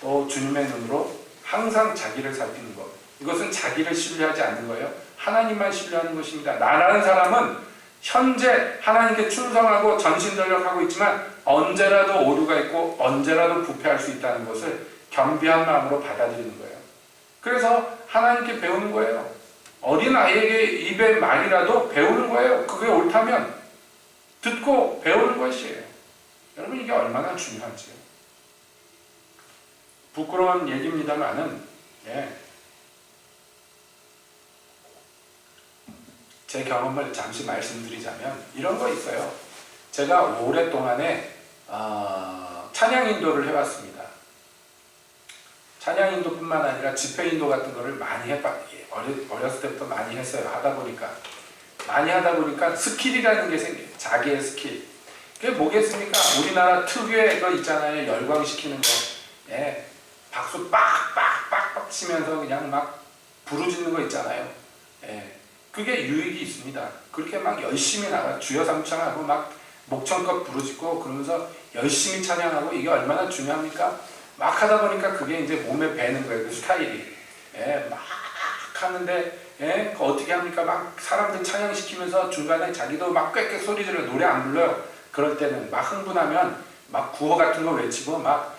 또 주님의 눈으로 항상 자기를 살피는 것. 이것은 자기를 신뢰하지 않는 거예요. 하나님만 신뢰하는 것입니다. 나라는 사람은 현재 하나님께 충성하고 전심전력하고 있지만 언제라도 오류가 있고 언제라도 부패할 수 있다는 것을 겸비한 마음으로 받아들이는 거예요. 그래서 하나님께 배우는 거예요. 어린아이에게 입에 말이라도 배우는 거예요. 그게 옳다면 듣고 배우는 것이에요. 여러분 이게 얼마나 중요한지요. 부끄러운 얘기입니다만은 제 경험을 잠시 말씀드리자면 이런 거 있어요. 제가 오랫동안에 찬양 인도를 해왔습니다. 찬양 인도뿐만 아니라 집회 인도 같은 거를 많이 어렸을 때부터 많이 했어요. 많이 하다 보니까 스킬이라는 게 생겨요. 자기의 스킬. 그게 뭐겠습니까? 우리나라 특유의 거 있잖아요. 열광시키는 거. 박수 빡빡빡빡 치면서 그냥 막 부르짖는 거 있잖아요. 그게 유익이 있습니다. 그렇게 막 열심히 나가 주여 삼창하고 막 목청껏 부르짖고 그러면서 열심히 찬양하고 이게 얼마나 중요합니까? 막 하다 보니까 그게 이제 몸에 배는 거예요. 그 스타일이. 막 하는데 어떻게 합니까? 막 사람들 찬양시키면서 중간에 자기도 막 꽥꽥 소리 지르고 노래 안 불러요. 그럴 때는 막 흥분하면 막 구호 같은 거 외치고 막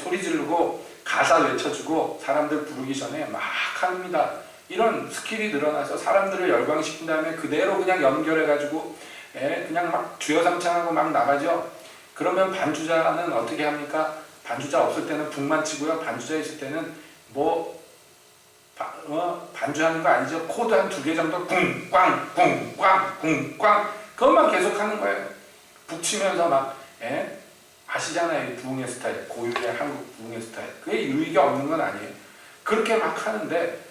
소리 지르고 가사 외쳐주고 사람들 부르기 전에 막 합니다. 이런 스킬이 늘어나서 사람들을 열광시킨 다음에 그대로 그냥 연결해가지고 그냥 막 주여 삼창하고 막 나가죠. 그러면 반주자는 어떻게 합니까? 반주자 없을 때는 북만 치고요. 반주자 있을 때는 뭐 반주하는 거 아니죠. 코드 한 2개 정도 쿵꽝 쿵꽝 쿵꽝 그것만 계속 하는 거예요. 북치면서 막 아시잖아요. 부흥의 스타일, 고유의 한국 부흥의 스타일. 그게 유익이 없는 건 아니에요. 그렇게 막 하는데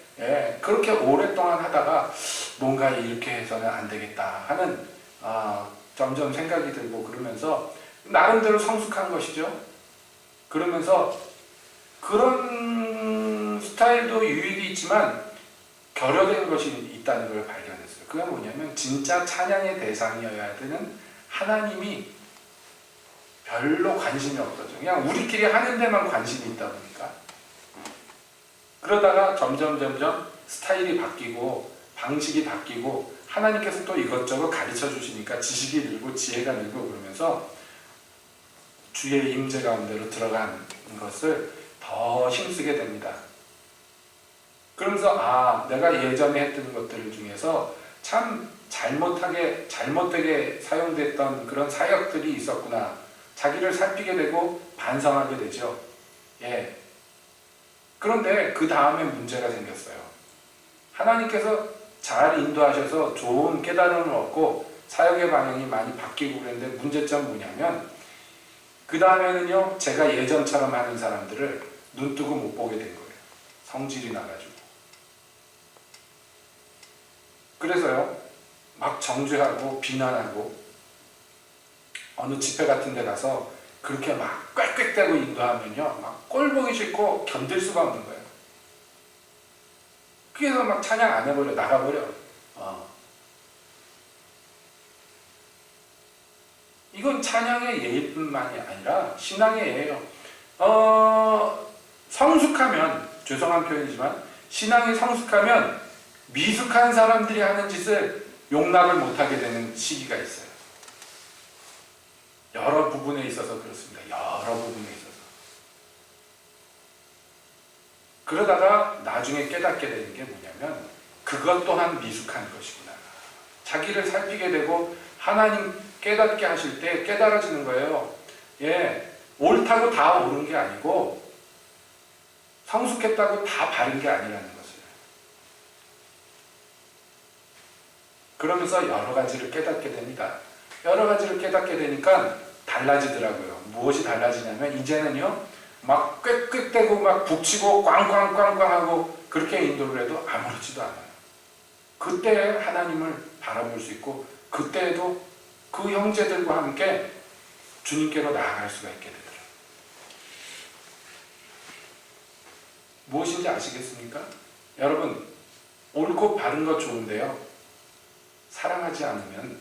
그렇게 오랫동안 하다가 뭔가 이렇게 해서는 안 되겠다 하는 점점 생각이 들고 그러면서 나름대로 성숙한 것이죠. 그러면서 그런 스타일도 유익이 있지만 결여된 것이 있다는 걸 발견했어요. 그게 뭐냐면 진짜 찬양의 대상이어야 되는 하나님이 별로 관심이 없어져. 그냥 우리끼리 하는 데만 관심이 있다 보니까 그러다가 점점 스타일이 바뀌고 방식이 바뀌고 하나님께서 또 이것저것 가르쳐 주시니까 지식이 늘고 지혜가 늘고 그러면서 주의 임재 가운데로 들어간 것을 더 힘쓰게 됩니다. 그러면서 내가 예전에 했던 것들 중에서 참 잘못되게 사용됐던 그런 사역들이 있었구나. 자기를 살피게 되고 반성하게 되죠. 그런데 그 다음에 문제가 생겼어요. 하나님께서 잘 인도하셔서 좋은 깨달음을 얻고 사역의 방향이 많이 바뀌고 그랬는데 문제점 뭐냐면 그 다음에는요 제가 예전처럼 하는 사람들을 눈뜨고 못 보게 된 거예요. 성질이 나가지고. 그래서요 막 정죄하고 비난하고 어느 집회 같은 데 가서 그렇게 막 꽥꽥대고 인도하면요 막 꼴 보기 싫고 견딜 수가 없는 거예요. 그래서 막 찬양 안 해버려. 나가버려. 이건 찬양의 예의뿐만이 아니라 신앙의 예예요. 성숙하면, 죄송한 표현이지만 신앙이 성숙하면 미숙한 사람들이 하는 짓을 용납을 못하게 되는 시기가 있어요. 여러 부분에 있어서 그렇습니다. 여러 부분에 있어서. 그러다가 나중에 깨닫게 되는 게 뭐냐면 그것 또한 미숙한 것이구나. 자기를 살피게 되고 하나님 깨닫게 하실 때 깨달아지는 거예요. 예, 옳다고 다 옳은 게 아니고 성숙했다고 다 바른 게 아니라는 것을. 그러면서 여러 가지를 깨닫게 됩니다. 여러 가지를 깨닫게 되니까 달라지더라고요. 무엇이 달라지냐면 이제는요, 막 꽥꽥대고 막 북치고 꽝꽝꽝꽝하고 그렇게 인도를 해도 아무렇지도 않아요. 그때 하나님을 바라볼 수 있고 그때에도 그 형제들과 함께 주님께로 나아갈 수가 있게 되더라고요. 무엇인지 아시겠습니까? 여러분, 옳고 바른 것 좋은데요, 사랑하지 않으면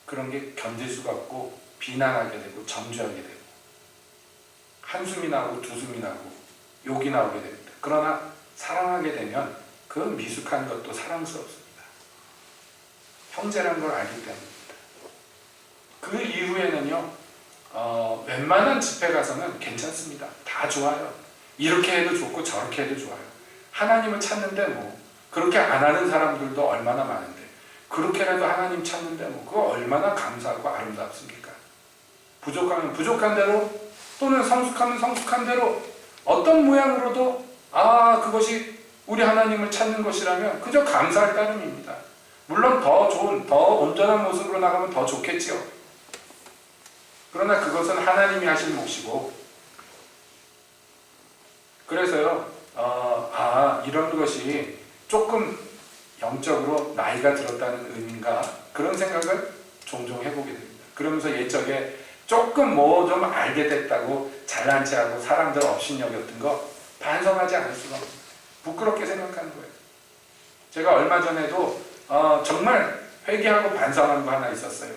그런 게 견딜 수가 없고 비난하게 되고 정죄하게 되고 한숨이 나고 두숨이 나고 욕이 나오게 됩니다. 그러나 사랑하게 되면 그 미숙한 것도 사랑스럽습니다. 형제란 걸 알기 때문입니다. 그 이후에는요, 웬만한 집회 가서는 괜찮습니다. 다 좋아요. 이렇게 해도 좋고 저렇게 해도 좋아요. 하나님을 찾는데 뭐 그렇게 안 하는 사람들도 얼마나 많은데 그렇게라도 하나님 찾는데 뭐 그거 얼마나 감사하고 아름답습니까? 부족하면 부족한 대로 또는 성숙하면 성숙한 대로 어떤 모양으로도 그것이 우리 하나님을 찾는 것이라면 그저 감사할 따름입니다. 물론 더 좋은, 더 온전한 모습으로 나가면 더 좋겠지요. 그러나 그것은 하나님이 하실 몫이고, 그래서요, 이런 것이 조금 영적으로 나이가 들었다는 의미인가 그런 생각을 종종 해보게 됩니다. 그러면서 옛적에 조금 뭐 좀 알게 됐다고 잘난 체하고 사람들 업신여겼던 거 반성하지 않을 수가 없습니다. 부끄럽게 생각하는 거예요. 제가 얼마 전에도 정말 회개하고 반성한 거 하나 있었어요.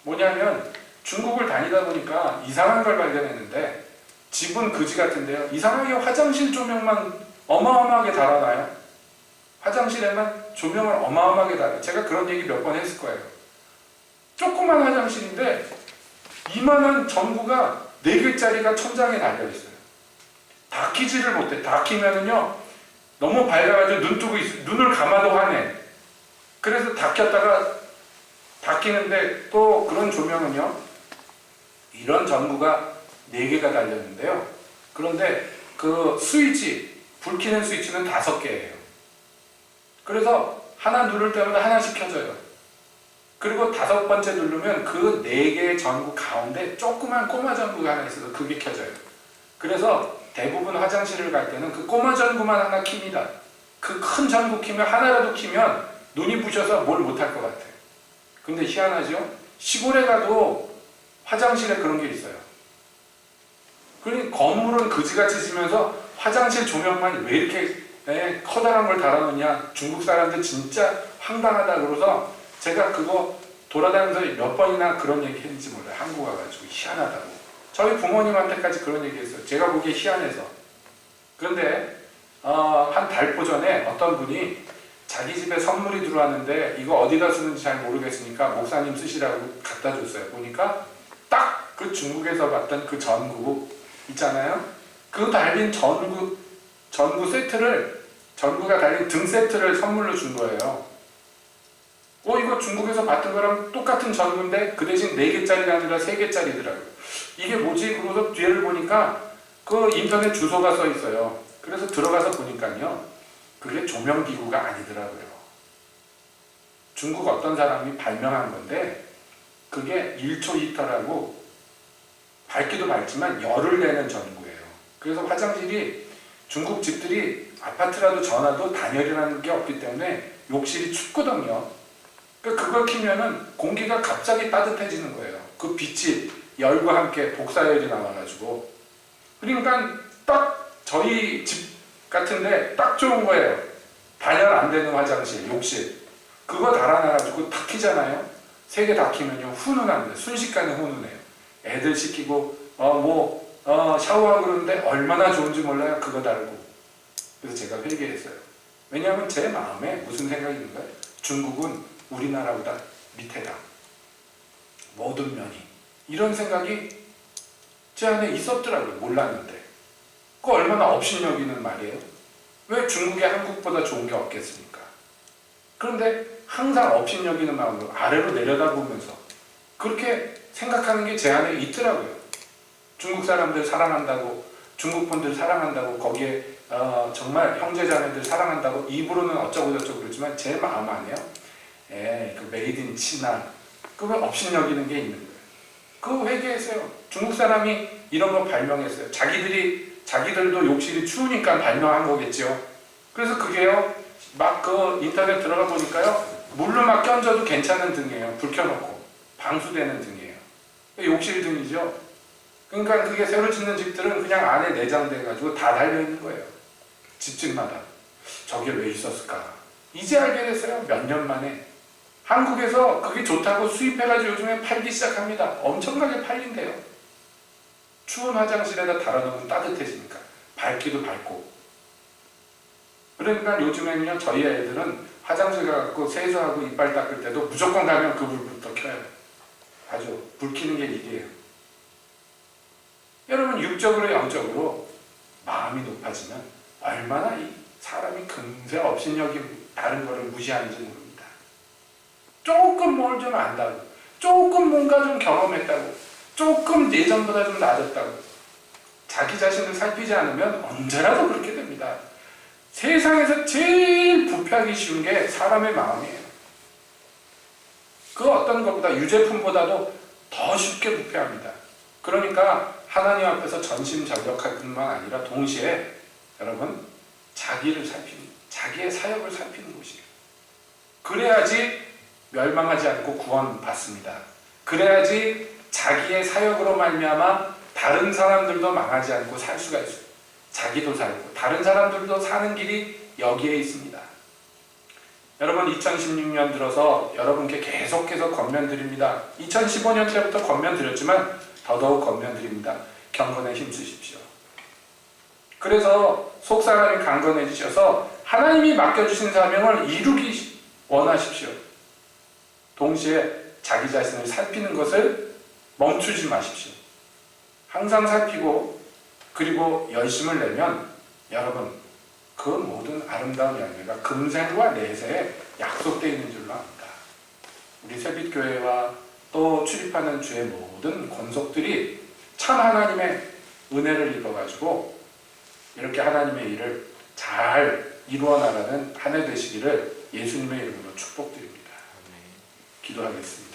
뭐냐면 중국을 다니다 보니까 이상한 걸 발견했는데 집은 그지 같은데요, 이상하게 화장실 조명만 어마어마하게 달아놔요. 화장실에만 조명을 어마어마하게 달아요. 제가 그런 얘기 몇 번 했을 거예요. 조그만 화장실인데 이만한 전구가 4개짜리가 천장에 달려있어요. 다 키지를 못해. 다 키면은요, 너무 밝아가지고 눈을 감아도 화내. 그래서 다 켰다가 다 키는데 또 그런 조명은요, 이런 전구가 4개가 달렸는데요. 그런데 그 스위치, 불 켜는 스위치는 5개예요. 그래서 하나 누를 때마다 하나씩 켜져요. 그리고 5번째 누르면 그 4개의 전구 가운데 조그만 꼬마 전구가 하나 있어서 그게 켜져요. 그래서 대부분 화장실을 갈 때는 그 꼬마 전구만 하나 킵니다. 그 큰 전구 키면 하나라도 키면 눈이 부셔서 뭘 못할 것 같아요. 근데 희한하죠? 시골에 가도 화장실에 그런 게 있어요. 그러니 건물은 그지같이 지면서 화장실 조명만 왜 이렇게 커다란 걸 달아놓냐, 중국 사람들 진짜 황당하다 그러서 제가 그거 돌아다니면서 몇 번이나 그런 얘기 했는지 몰라요. 한국 와가지고 희한하다고. 저희 부모님한테까지 그런 얘기 했어요. 제가 보기에 희한해서. 그런데 한 달포 전에 어떤 분이 자기 집에 선물이 들어왔는데 이거 어디다 쓰는지 잘 모르겠으니까 목사님 쓰시라고 갖다 줬어요. 보니까 딱 그 중국에서 봤던 그 전구 있잖아요. 그 달린 전구 세트를, 전구가 달린 등 세트를 선물로 준 거예요. 이거 중국에서 봤던 거랑 똑같은 전구인데 그 대신 4개짜리가 아니라 3개짜리더라고요. 이게 뭐지? 그러고서 뒤를 보니까 그 인터넷 주소가 써 있어요. 그래서 들어가서 보니까요, 그게 조명기구가 아니더라고요. 중국 어떤 사람이 발명한 건데 그게 1초 히터라고 밝기도 밝지만 열을 내는 전구예요. 그래서 화장실이, 중국 집들이 아파트라도 전화도 단열이라는 게 없기 때문에 욕실이 춥거든요. 그러니까 그걸 키면은 공기가 갑자기 따뜻해지는 거예요. 그 빛이 열과 함께 복사열이 나와가지고. 그러니까 딱 저희 집 같은데 딱 좋은 거예요. 단열 안 되는 화장실, 욕실. 그거 달아놔가지고 탁 키잖아요. 세 개 다 키면요 훈훈합니다. 순식간에 훈훈해요. 애들 시키고 샤워하고 그러는데 얼마나 좋은지 몰라요. 그거 다르고. 그래서 제가 회개했어요. 왜냐하면 제 마음에 무슨 생각이 있는가요? 중국은 우리나라보다 밑에다. 모든 면이. 이런 생각이 제 안에 있었더라고요. 몰랐는데. 그거 얼마나 업신여기는 말이에요. 왜 중국이 한국보다 좋은 게 없겠습니까? 그런데 항상 업신여기는 마음으로 아래로 내려다보면서 그렇게 생각하는 게 제 안에 있더라고요. 중국 사람들 사랑한다고, 중국 분들 사랑한다고, 거기에 정말 형제자매들 사랑한다고 입으로는 어쩌고 저쩌고 그러지만 제 마음 안에요. 그 메이드 인 치나 그거 업신여기는 게 있는 거예요. 그거 회개했어요. 중국 사람이 이런 거 발명했어요. 자기들도 욕실이 추우니까 발명한 거겠죠. 그래서 그게요, 막 그 인터넷 들어가 보니까요, 물로 막 껴얹어도 괜찮은 등이에요. 불 켜놓고 방수되는 등이에요. 욕실 등이죠. 그러니까 그게 새로 짓는 집들은 그냥 안에 내장돼 가지고 다 달려 있는 거예요. 집집마다. 저게 왜 있었을까? 이제 알게 됐어요. 몇 년 만에. 한국에서 그게 좋다고 수입해가지고 요즘에 팔기 시작합니다. 엄청나게 팔린대요. 추운 화장실에다 달아놓으면 따뜻해지니까. 밝기도 밝고. 그러니까 요즘에는요, 저희 애들은 화장실 가서 세수하고 이빨 닦을 때도 무조건 가면 그 불부터 켜요. 아주 불 켜는 게 일이에요. 여러분, 육적으로 영적으로 마음이 높아지면 얼마나 이 사람이 금세 업신여기 다른 거를 무시하는지 모릅니다. 조금 뭘 좀 안다고, 조금 뭔가 좀 경험했다고, 조금 예전보다 좀 나아졌다고 자기 자신을 살피지 않으면 언제라도 그렇게 됩니다. 세상에서 제일 부패하기 쉬운 게 사람의 마음이에요. 그 어떤 것보다 유제품보다도 더 쉽게 부패합니다. 그러니까 하나님 앞에서 전심전력할 뿐만 아니라 동시에 여러분 자기를 살피는, 자기의 사역을 살피는 것이에요. 그래야지 멸망하지 않고 구원받습니다. 그래야지 자기의 사역으로 말미암아 다른 사람들도 망하지 않고 살 수가 있어요. 자기도 살고 다른 사람들도 사는 길이 여기에 있습니다. 여러분 2016년 들어서 여러분께 계속해서 권면드립니다. 2015년 때부터 권면드렸지만 더더욱 권면드립니다. 경건에 힘쓰십시오. 그래서 속사람이 강건해지셔서 하나님이 맡겨주신 사명을 이루기 원하십시오. 동시에 자기 자신을 살피는 것을 멈추지 마십시오. 항상 살피고 그리고 열심을 내면 여러분 그 모든 아름다운 열매가 금생과 내세에 약속되어 있는 줄로 압니다. 우리 새빛교회와 또 출입하는 주의 모든 권속들이 참 하나님의 은혜를 입어가지고 이렇게 하나님의 일을 잘 이루어 나가는 한 해 되시기를 예수님의 이름으로 축복드립니다. 기도하겠습니다.